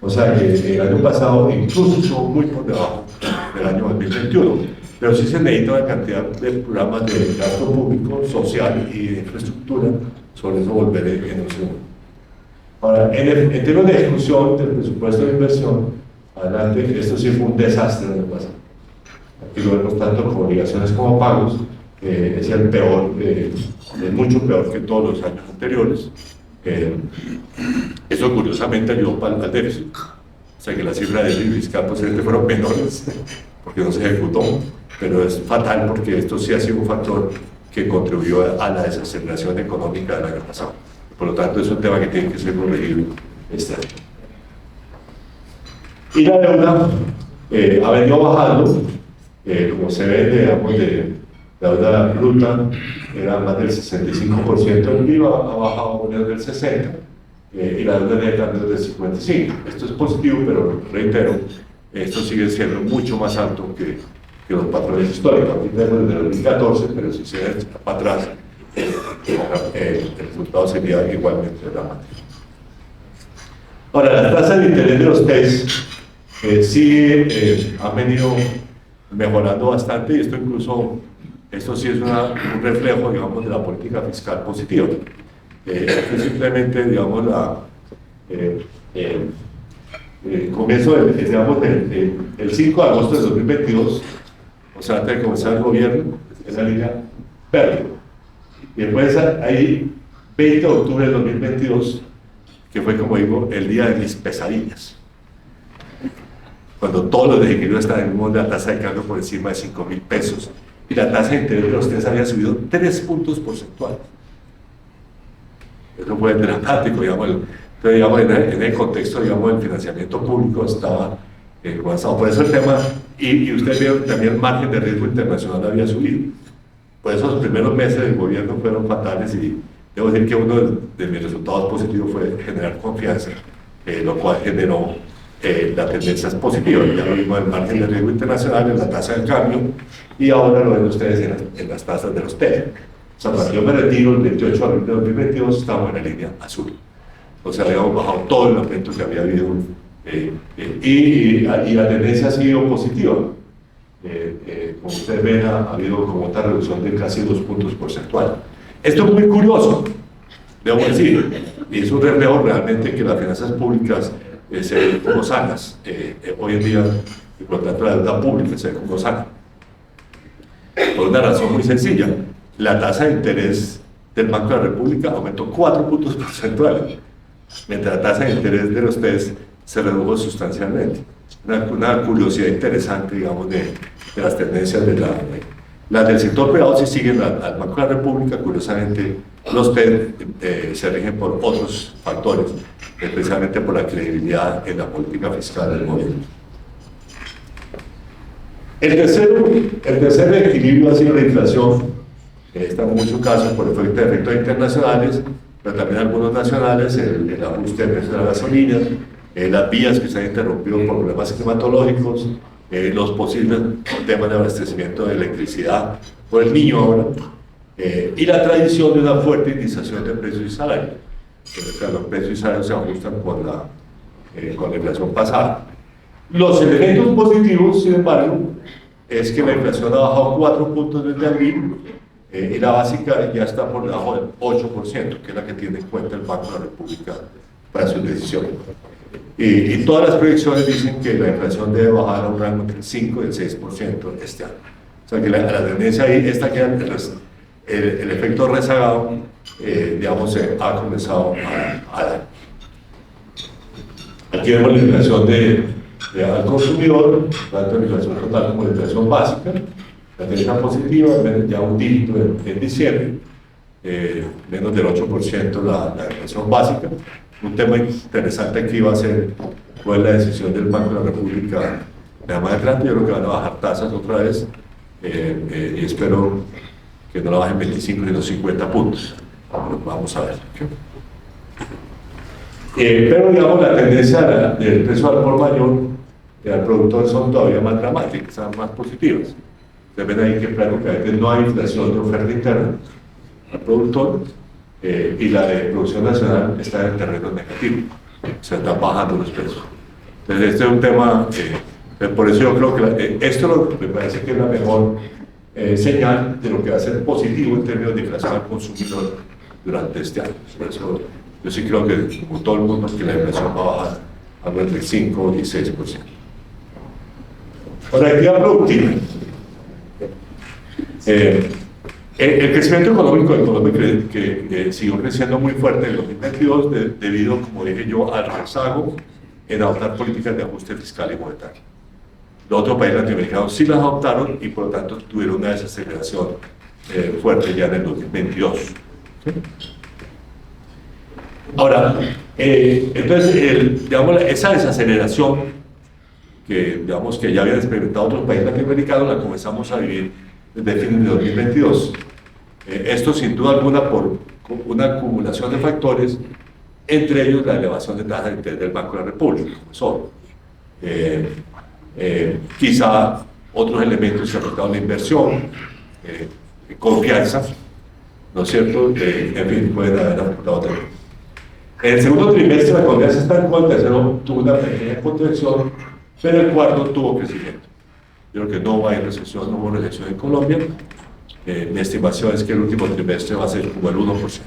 O sea, que el año pasado incluso estuvo muy por debajo del año 2021. Pero sí se necesita una cantidad de programas de gasto público, social y de infraestructura. Sobre eso volveré en un segundo. Ahora, en términos de ejecución del presupuesto de inversión, adelante, esto sí fue un desastre el año pasado. Aquí lo vemos tanto con obligaciones como pagos. Es el peor, es mucho peor que todos los años anteriores. Eso curiosamente ayudó al déficit. sea que la cifra de déficit fiscal posiblemente fueron menores porque no se ejecutó, pero es fatal porque esto sí ha sido un factor que contribuyó a la desaceleración económica del año pasado. Por lo tanto, es un tema que tiene que ser corregido este año. Y la deuda ha venido bajando, como se ve, digamos, de la deuda bruta era más del 65% del PIB, ha bajado menos del 60%, y la deuda neta menos del 55%. Esto es positivo, pero reitero, esto sigue siendo mucho más alto que los patrones históricos. Aquí tenemos desde el 2014, pero si se ve para atrás, el resultado sería igualmente dramático. Ahora, las tasas de interés de los TES sí han venido mejorando bastante, y esto sí es un reflejo, digamos, de la política fiscal positiva. Esto es simplemente, digamos, comienzo el 5 de agosto de 2022, o sea, antes de comenzar el gobierno, esa línea verde. Y después ahí, 20 de octubre de 2022, que fue, como digo, el día de mis pesadillas, cuando todos los ingenieros estaban en la tasa de cambio por encima de 5.000 pesos, y la tasa de interés de los TES había subido 3 puntos porcentuales. Eso fue dramático, digamos. Entonces, digamos, en el contexto, digamos, del financiamiento público estaba avanzado. Por eso el tema, y usted vio también el margen de riesgo internacional había subido. Por eso los primeros meses del gobierno fueron fatales, y debo decir que uno de mis resultados positivos fue generar confianza, lo cual generó la tendencia es positiva. Ya lo vimos en el margen de riesgo internacional, en la tasa de cambio, y ahora lo ven ustedes en las tasas de los TES. O sea, cuando yo me retiro el 28 de abril de 2022, estamos en la línea azul. O sea, habíamos bajado todo el aumento que había habido, y la tendencia ha sido positiva. Como ustedes ven, ha habido como otra reducción de casi 2 puntos porcentuales. Esto es muy curioso, debo decir, y es un reflejo realmente que las finanzas públicas se ven como sanas hoy en día, y por lo tanto la deuda pública se ve como sana. Por una razón muy sencilla: la tasa de interés del Banco de la República aumentó 4 puntos porcentuales, mientras la tasa de interés de los TES se redujo sustancialmente. Una curiosidad interesante, digamos, de las tendencias de las del sector privado. Si siguen al Banco de la República, curiosamente los TES se rigen por otros factores, especialmente por la credibilidad en la política fiscal del gobierno. El tercer equilibrio ha sido la inflación. Está en muchos casos por efectos internacionales, pero también algunos nacionales, el ajuste del precio de la gasolina, las vías que se han interrumpido por problemas climatológicos, los posibles temas de abastecimiento de electricidad por el Niño ahora, y la tradición de una fuerte indexación de precios y salarios. Los precios y salarios se ajustan con la inflación pasada. Los elementos positivos, sin embargo, es que la inflación ha bajado 4 puntos desde abril, y la básica ya está por debajo del 8%, que es la que tiene en cuenta el Banco de la República para sus decisiones. Y todas las proyecciones dicen que la inflación debe bajar a un rango entre el 5 y el 6% este año. O sea que la tendencia ahí, esta que el efecto rezagado, digamos, ha comenzado a dar. Aquí vemos la inflación al consumidor, tanto la inflación total como la inflación básica. La tendencia positiva, ya un dígito en diciembre, menos del 8% la inflación básica. Un tema interesante aquí va a ser cuál es la decisión del Banco de la República de más adelante. Yo creo que van a bajar tasas otra vez, y espero que no la bajen 25 sino 50 puntos. Vamos a ver. Pero digamos, la tendencia del precio al por mayor al productor son todavía más dramáticas, son más positivas. Ustedes ven ahí que prácticamente no hay inflación de oferta interna al productor, y la de producción nacional está en terreno negativo, se están bajando los precios. Entonces este es un tema, por eso yo creo que esto me parece que es la mejor señal de lo que va a ser positivo en términos de inflación al consumidor durante este año. Por eso yo sí creo que, como todo el mundo, que la inflación va a bajar algo entre 5 y 6%. Ahora, actividad productiva. El crecimiento económico de Colombia que siguió creciendo muy fuerte en el 2022 debido, como dije yo, al rezago en adoptar políticas de ajuste fiscal y monetario. Los otros países latinoamericanos sí las adoptaron y por lo tanto tuvieron una desaceleración fuerte ya en el 2022. ¿Sí? Ahora, entonces, digamos, esa desaceleración que, digamos, que ya habían experimentado otros países latinoamericanos la comenzamos a vivir desde fines de 2022. Esto sin duda alguna por una acumulación de factores, entre ellos la elevación de tasas de interés del Banco de la República, como quizá otros elementos que afectaron la inversión, confianza, ¿no es cierto? En fin, pueden haber afectado también. En el segundo trimestre la confianza estancó, el tercero tuvo una pequeña contracción, pero el cuarto tuvo crecimiento. Yo creo que no va a haber recesión, no hubo recesión en Colombia. Mi estimación es que el último trimestre va a ser como el 1%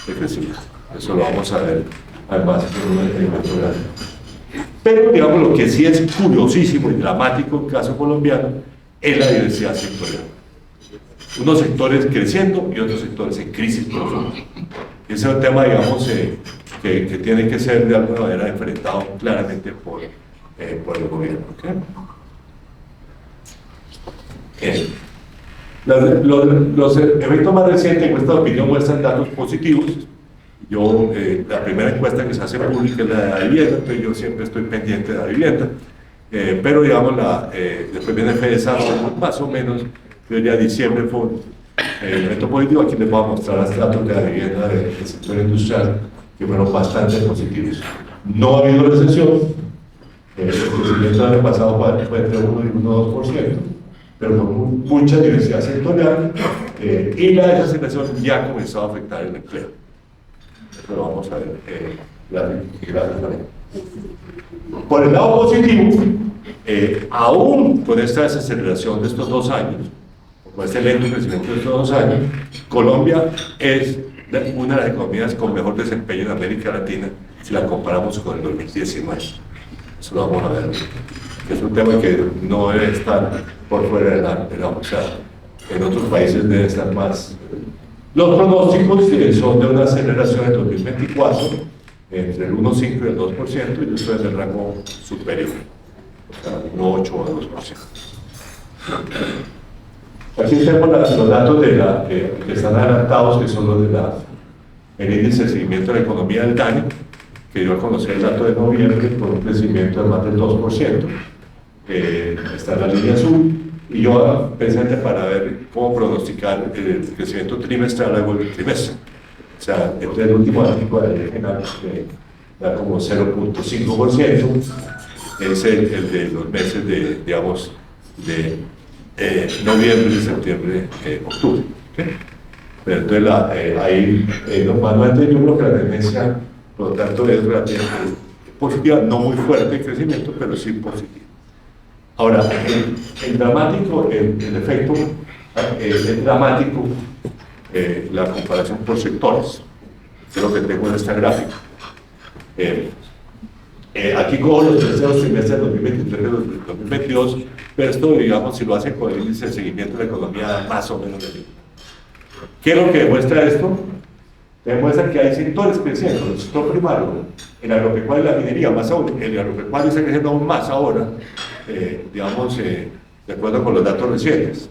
de crecimiento. Eso lo vamos a ver además en el programa. Pero digamos lo que sí es curiosísimo y dramático en el caso colombiano es la diversidad sectorial. Unos sectores creciendo y otros sectores en crisis profunda. Ese es un tema, digamos, que tiene que ser de alguna manera enfrentado claramente por el gobierno. ¿Okay? Los eventos más recientes, encuestas de opinión, muestran datos positivos. La primera encuesta que se hace pública es la de la vivienda, entonces yo siempre estoy pendiente de la vivienda. Pero digamos, después viene FEDESA, más o menos, yo diría diciembre fue el evento positivo. Aquí les voy a mostrar los datos de la vivienda del sector industrial, que fueron bastante positivos. No ha habido recesión, el crecimiento del año pasado fue entre 1 y 1,2%, pero con mucha diversidad sectorial, y la desaceleración ya comenzó a afectar el empleo. Eso lo vamos a ver gráficamente. Por el lado positivo, aún con esta desaceleración de estos 2 años, con este lento crecimiento de estos 2 años, Colombia es una de las economías con mejor desempeño en América Latina si la comparamos con el 2019. Eso lo vamos a ver. Es un tema que no debe estar por fuera de la o sea, en otros países debe estar más. Los pronósticos son de una aceleración en 2024 entre el 1,5 y el 2%, y yo estoy en el rango superior, o sea, 1,8 o 2%. Aquí tenemos los datos que están adelantados, que son los del índice de seguimiento de la economía del DANE, que dio a conocer el dato de noviembre con un crecimiento de más del 2%. Está en la línea azul, y yo precisamente para ver cómo pronosticar el crecimiento trimestral luego del trimestre. O sea, entre el último artículo de la ley general, que da como 0,5%, es el de los meses de, digamos, de noviembre, septiembre, octubre. ¿Okay? Pero entonces ahí normalmente yo creo que la tendencia, por lo tanto, es relativamente positiva, no muy fuerte el crecimiento, pero sí positiva. Ahora, el dramático, el efecto es dramático, la comparación por sectores, que es lo que tengo en esta gráfica. Aquí cojo los terceros trimestres de 2023 y 2022, pero esto, digamos, si lo hacen con el índice de seguimiento de la economía, más o menos de ahí. ¿Qué es lo que demuestra esto? Demuestra que hay sectores creciendo, el sector primario, el agropecuario y la minería, más aún, el agropecuario está creciendo aún más ahora, digamos, de acuerdo con los datos recientes.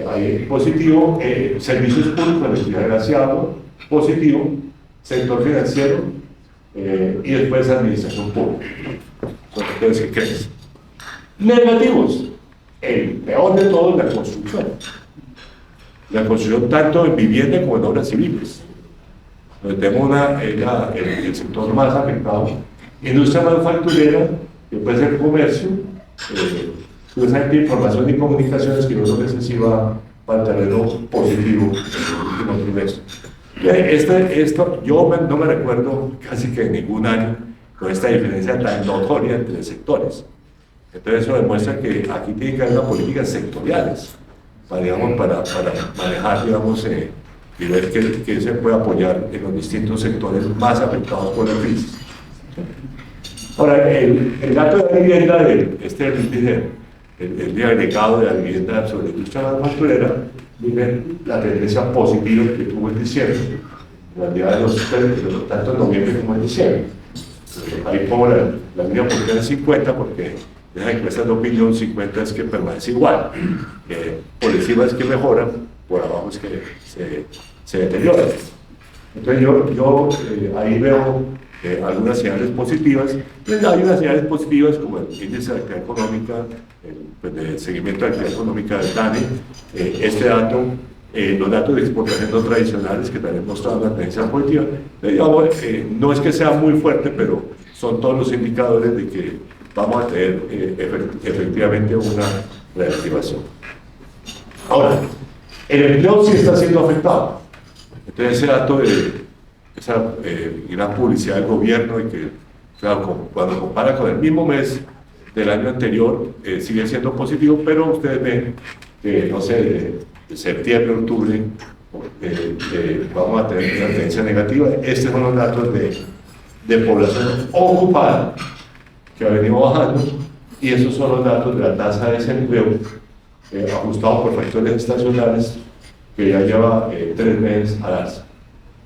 Hay positivo, servicios públicos, electricidad, gas y agua, positivo, sector financiero, y después administración pública. Son sectores que crecen. Negativos, el peor de todo es la construcción. La construcción tanto en vivienda como en obras civiles. Donde tenemos el sector más afectado. Industria manufacturera, que puede ser comercio, precisamente información y comunicaciones, que no son excesivas para el terreno positivo en el último trimestre. Esto, yo no me recuerdo casi que en ningún año con esta diferencia tan notoria entre sectores. Entonces eso demuestra que aquí tiene que haber unas políticas sectoriales para manejar, digamos, y ver qué se puede apoyar en los distintos sectores más afectados por la crisis. Ahora, el dato de la vivienda, el día agregado de la vivienda sobre la industria manufacturera, miren la tendencia positiva que tuvo en diciembre, en realidad tanto en noviembre como en diciembre. Ahí pongo la línea por en 50 porque esa encuesta de opinión 50 es que permanece igual. Por encima es que mejora, por abajo es que se deteriora. Entonces yo ahí veo algunas señales positivas. Hay unas señales positivas como el índice de actividad económica, el seguimiento de actividad económica del DANE, este dato, los datos de exportación no tradicionales que también mostraron una tendencia positiva. Digamos, no es que sea muy fuerte, pero son todos los indicadores de que vamos a tener efectivamente una reactivación. Ahora, el empleo sí está siendo afectado. Entonces ese dato de esa gran publicidad del gobierno y que, claro, cuando compara con el mismo mes del año anterior, sigue siendo positivo, pero ustedes ven que, no sé, de septiembre a octubre vamos a tener una tendencia negativa. Estos son los datos de población ocupada que ha venido bajando, y esos son los datos de la tasa de desempleo ajustado por factores estacionales que ya lleva 3 meses al alza.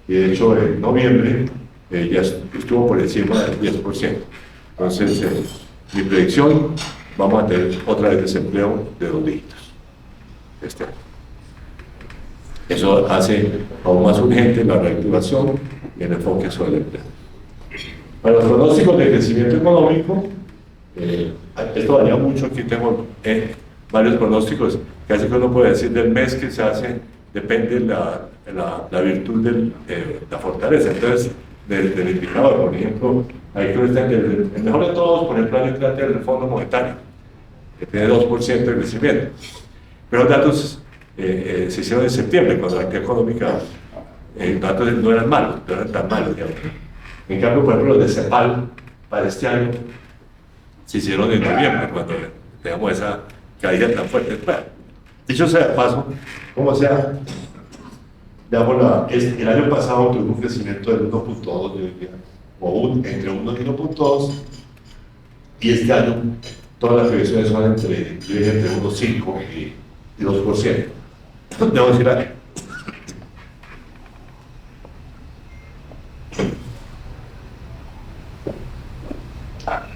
Y de hecho en noviembre ya estuvo por encima del 10%. Entonces mi predicción, vamos a tener otra vez desempleo de 2 dígitos este año. Eso hace aún más urgente la reactivación y el enfoque sobre el empleo. Para los pronósticos de crecimiento económico, esto varía mucho. Aquí tengo varios pronósticos, casi que uno puede decir del mes que se hace, depende la virtud de la fortaleza. Entonces, del indicador, por ejemplo, ahí creo que el mejor de todos, por ejemplo, el del Fondo Monetario, que tiene 2% de crecimiento. Pero los datos se hicieron en septiembre, cuando la actividad económica, los datos no eran malos, no eran tan malos, digamos. En cambio, por ejemplo, los de CEPAL para este año se hicieron en noviembre, cuando teníamos esa caída tan fuerte. Bueno, dicho sea de paso, como sea, digamos, el año pasado tuvimos un crecimiento del 1.2, o entre 1 y 1.2, y este año todas las previsiones son entre 1.5 y 2%. Debo decir algo.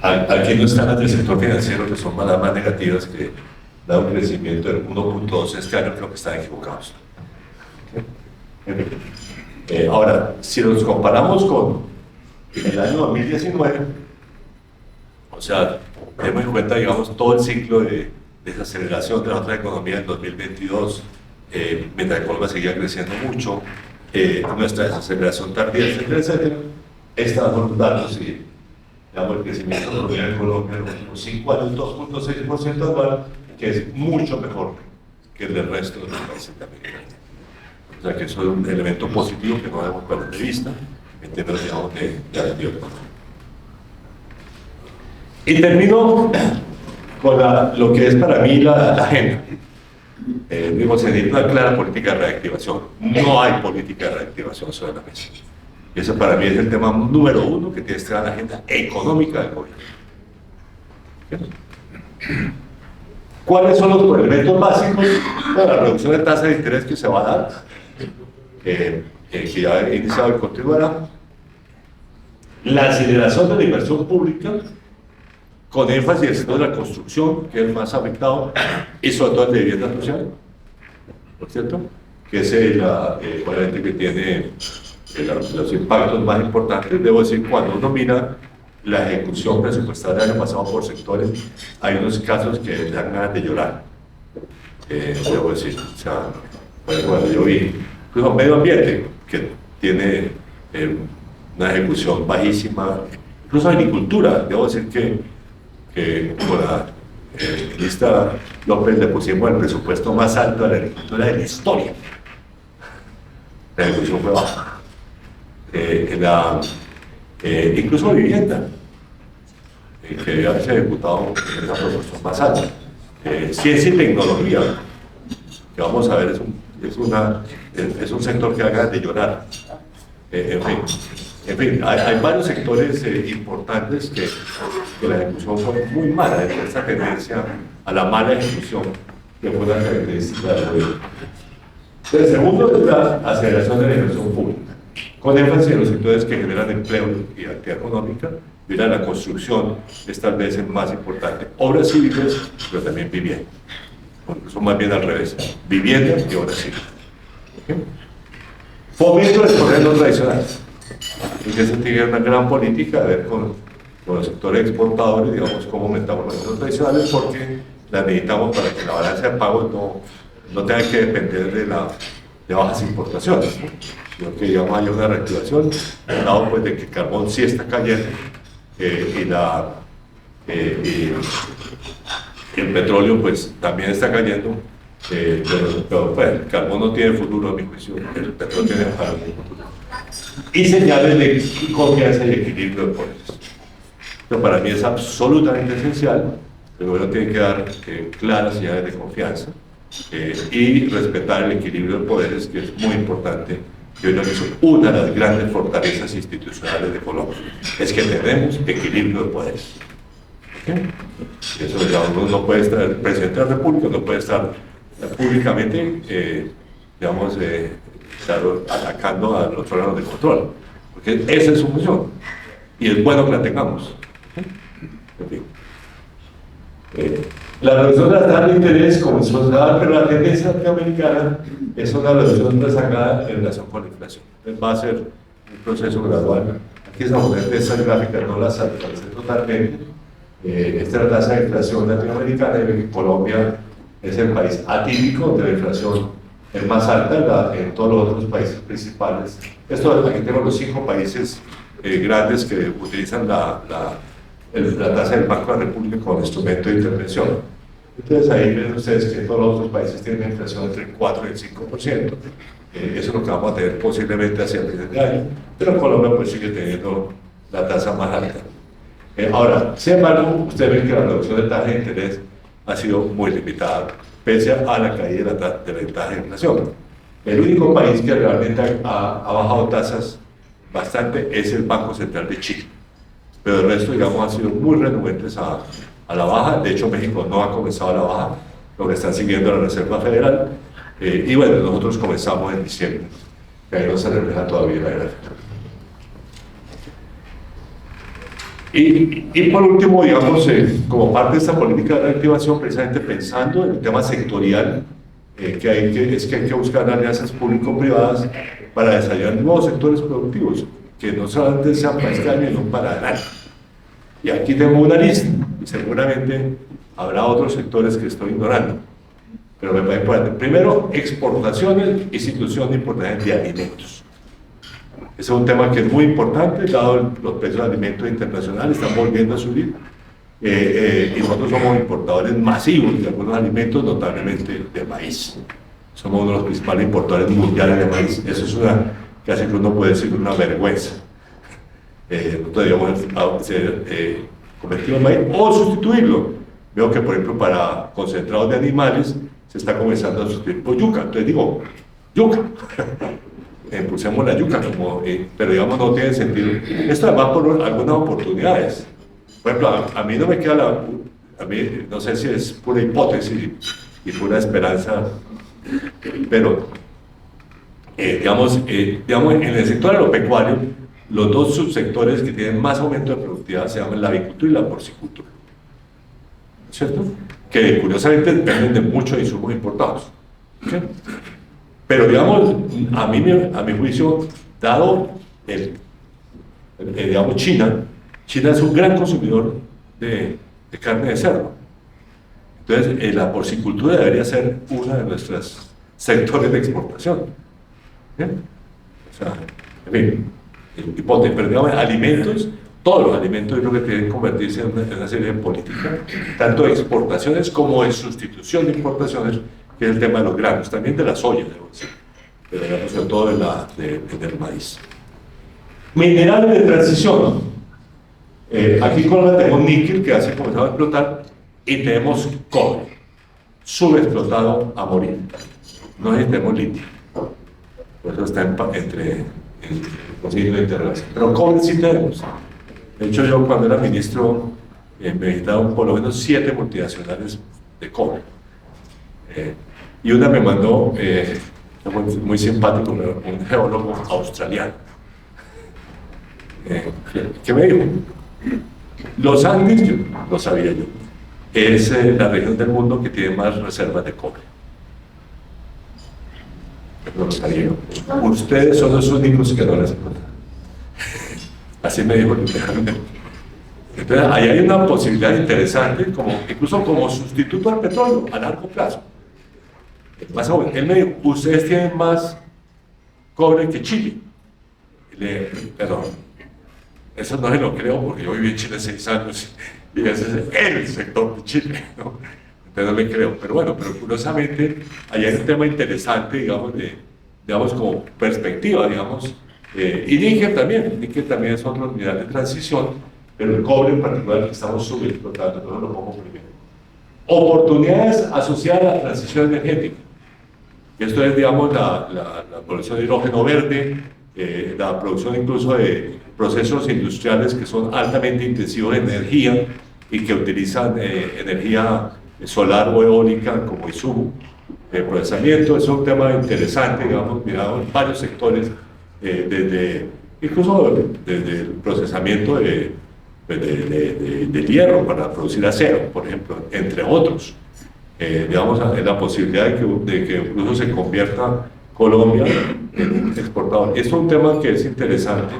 Aquí no están las del sector financiero, que son las más negativas, que da un crecimiento del 1.2 este año. Creo que están equivocados. Ahora, si los comparamos con el año 2019, o sea, tenemos en cuenta, digamos, todo el ciclo de desaceleración de la otra economía en 2022, mientras la economía seguía creciendo mucho, nuestra desaceleración tardía, etcétera, etcétera. Estos son los datos y, digamos, el crecimiento promedio en Colombia en los últimos 5 años, 2.6% anual, que es mucho mejor que el del resto de los países de América Latina. O sea que eso es un elemento positivo que no debemos perder de vista en términos, digamos, de la actividad económica. Y termino con lo que es para mí la agenda. Digo, se necesita una clara política de reactivación. No hay política de reactivación sobre la mesa. Y eso para mí es el tema número 1 que tiene que estar en la agenda económica del gobierno. ¿Cuáles son los elementos básicos? Bueno, la reducción de tasa de interés que se va a dar, que ya he iniciado y continuará. La aceleración de la inversión pública, con énfasis en el sector de la construcción, que es el más afectado, y sobre todo el de vivienda social, ¿por cierto? Que es obviamente que tiene los impactos más importantes. Debo decir, cuando uno mira la ejecución presupuestaria del año pasado por sectores, hay unos casos que le dan ganas de llorar. Debo decir, o sea, bueno, yo vi incluso medio ambiente, que tiene una ejecución bajísima, incluso agricultura. Debo decir que con la ministra López le pusimos el presupuesto más alto a la agricultura de la historia. La ejecución fue baja. Incluso vivienda, que debe haberse ejecutado en esa proporción más alta. Ciencia y tecnología, que vamos a ver, es un sector que haga de llorar. En fin, hay varios sectores importantes que la ejecución fue muy mala, esa tendencia a la mala ejecución, que fue la característica del gobierno. El segundo es la aceleración de la inversión pública, con énfasis en los sectores que generan empleo y actividad económica, Mira, la construcción es tal vez el más importante. Obras civiles, pero también vivienda. Son más bien al revés. Vivienda y obras civiles. ¿Okay? Fomento de exportaciones no tradicionales. Porque se tiene una gran política de ver con los sectores exportadores, digamos, cómo aumentamos los no tradicionales, porque las necesitamos para que la balanza de pagos no tenga que depender de bajas importaciones, ¿no? Sino que, digamos, haya una reactivación, dado pues de que el carbón sí está cayendo y el petróleo pues también está cayendo, pero pues, el carbón no tiene futuro a mi juicio, el petróleo tiene futuro. Y señales de confianza y equilibrio de poderes. Pero para mí es absolutamente esencial. El gobierno tiene que dar claras señales de confianza y respetar el equilibrio de poderes, que es muy importante. Yo creo que es una de las grandes fortalezas institucionales de Colombia, es que tenemos equilibrio de poderes. ¿Okay? Eso, digamos, no puede estar, el presidente de la República no puede estar públicamente, digamos, estar atacando a los órganos de control, porque esa es su función, y es bueno que la tengamos. En fin. La reducción de las tasas de interés comenzó a dar, pero la tendencia latinoamericana es una reducción rezagada en relación con la inflación. Entonces va a ser un proceso gradual. Aquí estamos viendo estas gráficas, no las actualicé totalmente. Esta es la tasa de inflación latinoamericana, y Colombia es el país atípico donde la inflación es más alta en todos los otros países principales. Aquí tengo los 5 países grandes que utilizan la tasa del Banco de la República como instrumento de intervención. Entonces ahí ven ustedes que todos los otros países tienen una inflación entre el 4 y el 5%. Eso es lo que vamos a tener posiblemente hacia el final de año, pero Colombia pues sigue teniendo la tasa más alta. Ahora, sin embargo, ustedes ven que la reducción de tasa de interés ha sido muy limitada, pese a la caída de la tasa de inflación. El único país que realmente ha bajado tasas bastante es el Banco Central de Chile, pero el resto, digamos, han sido muy renuentes a la baja. De hecho, México no ha comenzado la baja, lo que están siguiendo la Reserva Federal, y bueno, nosotros comenzamos en diciembre, que ahí no se refleja todavía la gráfica. Y por último, digamos, como parte de esta política de reactivación, precisamente pensando en el tema sectorial, que hay que buscar alianzas público-privadas para desarrollar nuevos sectores productivos, que no solamente sean para este año, sino para adelante. Y aquí tengo una lista, y seguramente habrá otros sectores que estoy ignorando, pero me parece importante. Primero, exportaciones y sustitución de importaciones de alimentos. Ese es un tema que es muy importante, dado los precios de alimentos internacionales están volviendo a subir, y nosotros somos importadores masivos de algunos alimentos, notablemente de maíz. Somos uno de los principales importadores mundiales de maíz. Eso es casi que uno puede decir una vergüenza. Nosotros debemos convertirlo en maíz o sustituirlo. Veo que, por ejemplo, para concentrados de animales se está comenzando a sustituir por yuca. Entonces digo, yuca. Impulsemos la yuca, pero digamos no tiene sentido. Esto además por algunas oportunidades. Por ejemplo, a mí no me queda a mí no sé si es pura hipótesis y pura esperanza, pero digamos, en el sector agropecuario, los 2 subsectores que tienen más aumento de productividad se llaman la avicultura y la porcicultura, ¿cierto? Que curiosamente dependen de muchos insumos importados. ¿Okay? Pero digamos, a mi juicio, dado digamos, China es un gran consumidor de carne de cerdo. Entonces, la porcicultura debería ser uno de nuestros sectores de exportación. ¿Bien? O sea, en fin, hipótesis, pero digamos, alimentos, todos los alimentos yo creo que tienen que convertirse en una serie de políticas, tanto de exportaciones como de sustitución de importaciones, que es el tema de los granos, también de la soya, debo decir, pero sobre todo del maíz. Minerales de transición. Aquí en Colombia tenemos níquel, que hace comenzado a explotar, y tenemos cobre, subexplotado a morir. No necesitamos litio, por eso está entre el signo de interrelación. Pero cobre sí tenemos. De hecho, yo cuando era ministro me visitaron por lo menos 7 multinacionales de cobre. Y una me mandó, muy simpático, un geólogo australiano, que me dijo, Los Andes, yo no sabía yo, es la región del mundo que tiene más reservas de cobre. No lo sabía yo. Ustedes son los únicos que no las explotan. Así me dijo literalmente. Entonces, ahí hay una posibilidad interesante, incluso como sustituto al petróleo a largo plazo. Él me dijo, ustedes tienen más cobre que Chile. Perdón, eso no se lo creo porque yo viví en Chile 6 años y ese es el sector de Chile, ¿no? Entonces no le creo, pero bueno, pero curiosamente ahí hay un tema interesante, digamos como perspectiva, digamos, y níquel también es otro mineral de transición, pero el cobre en particular que estamos subexplotando, no lo pongo primero. Oportunidades asociadas a la transición energética. Esto es, digamos, la producción de hidrógeno verde, la producción incluso de procesos industriales que son altamente intensivos de energía y que utilizan energía solar o eólica como insumo. El procesamiento es un tema interesante, digamos, mirado en varios sectores, incluso desde el procesamiento del hierro para producir acero, por ejemplo, entre otros. Digamos, la posibilidad de que incluso se convierta Colombia en un exportador. Esto es un tema que es interesante.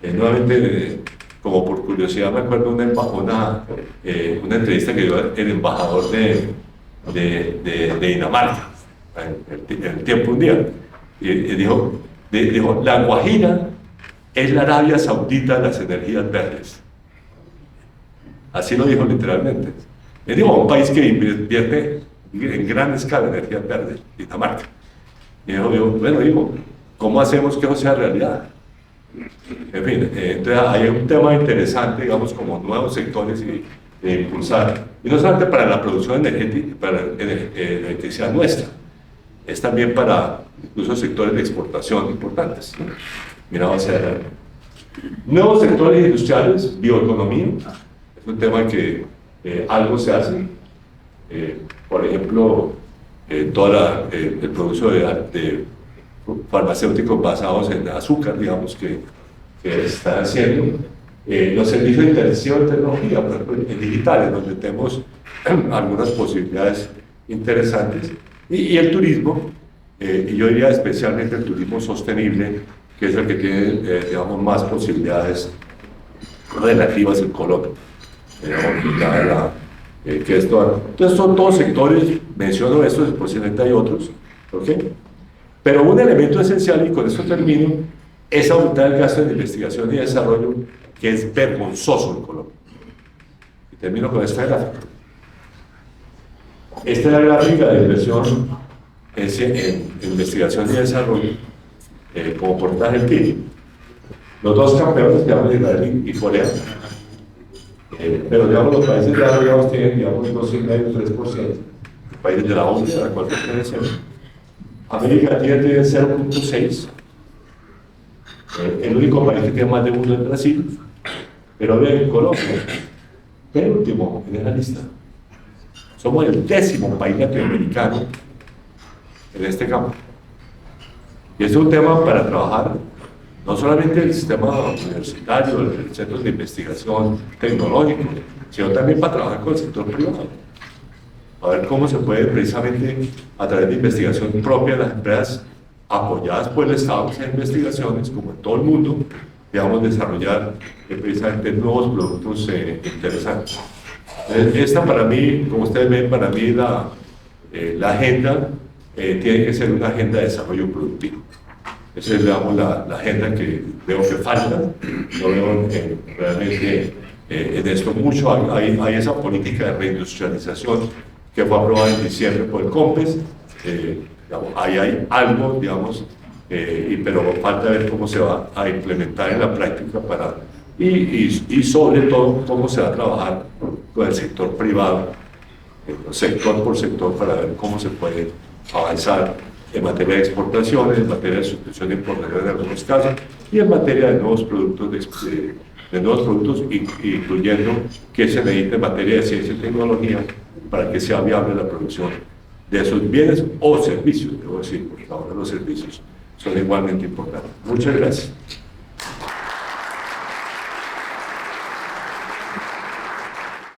Nuevamente, como por curiosidad, me acuerdo una entrevista que dio el embajador de Dinamarca en el tiempo un día. Y dijo, la Guajira es la Arabia Saudita de las energías verdes. Así lo dijo literalmente. Le digo, un país que invierte en gran escala en energías verdes, Dinamarca. Y bueno, ¿cómo hacemos que eso sea realidad? En fin, entonces hay un tema interesante, digamos, como nuevos sectores de impulsar, y no solamente para la producción energética, para la electricidad nuestra, es también para incluso sectores de exportación importantes. Mira, o sea, nuevos sectores industriales, bioeconomía, es un tema que algo se hace. Por ejemplo, todo el producto de farmacéuticos basados en azúcar, digamos, que están haciendo. Los servicios de intensiva de tecnología, por ejemplo, en digitales, donde tenemos algunas posibilidades interesantes. Y el turismo, y yo diría especialmente el turismo sostenible, que es el que tiene, digamos, más posibilidades relativas en Colombia. Entonces son todos sectores, menciono estos, posiblemente hay otros, ¿ok? Pero un elemento esencial, y con esto termino, es aumentar el gasto en investigación y desarrollo, que es vergonzoso en Colombia. Y termino con esta gráfica. Esta es la gráfica de inversión en investigación y desarrollo como porcentaje del PIB. Los dos campeones, digamos, Israel y Corea. Pero digamos, los países desarrollados tienen, digamos, 2,5 3%. Los países de la OCDE, de la cual pertenecen. América Latina tiene 0,6%. El único país que tiene más de 1 es Brasil. Pero vean, Colombia, penúltimo en esa lista. Somos el 10º país latinoamericano en este campo. Y es un tema para trabajar no solamente el sistema universitario, el centro de investigación tecnológico, sino también para trabajar con el sector privado. A ver cómo se puede precisamente a través de investigación propia de las empresas apoyadas por el Estado en investigaciones, como en todo el mundo, digamos, desarrollar precisamente nuevos productos interesantes. Esta para mí, como ustedes ven, para mí la agenda tiene que ser una agenda de desarrollo productivo. Esa es, digamos, la agenda que veo que falta. Yo veo realmente en esto mucho. Hay esa política de reindustrialización que fue aprobada en diciembre por el COMPES. Digamos, ahí hay algo, digamos, pero falta ver cómo se va a implementar en la práctica y sobre todo cómo se va a trabajar con el sector privado, sector por sector, para ver cómo se puede avanzar en materia de exportaciones, en materia de sustitución de importaciones en algunos casos, y en materia de nuevos productos, incluyendo que se necesite en materia de ciencia y tecnología para que sea viable la producción de esos bienes o servicios, debo decir, porque ahora los servicios son igualmente importantes. Muchas gracias.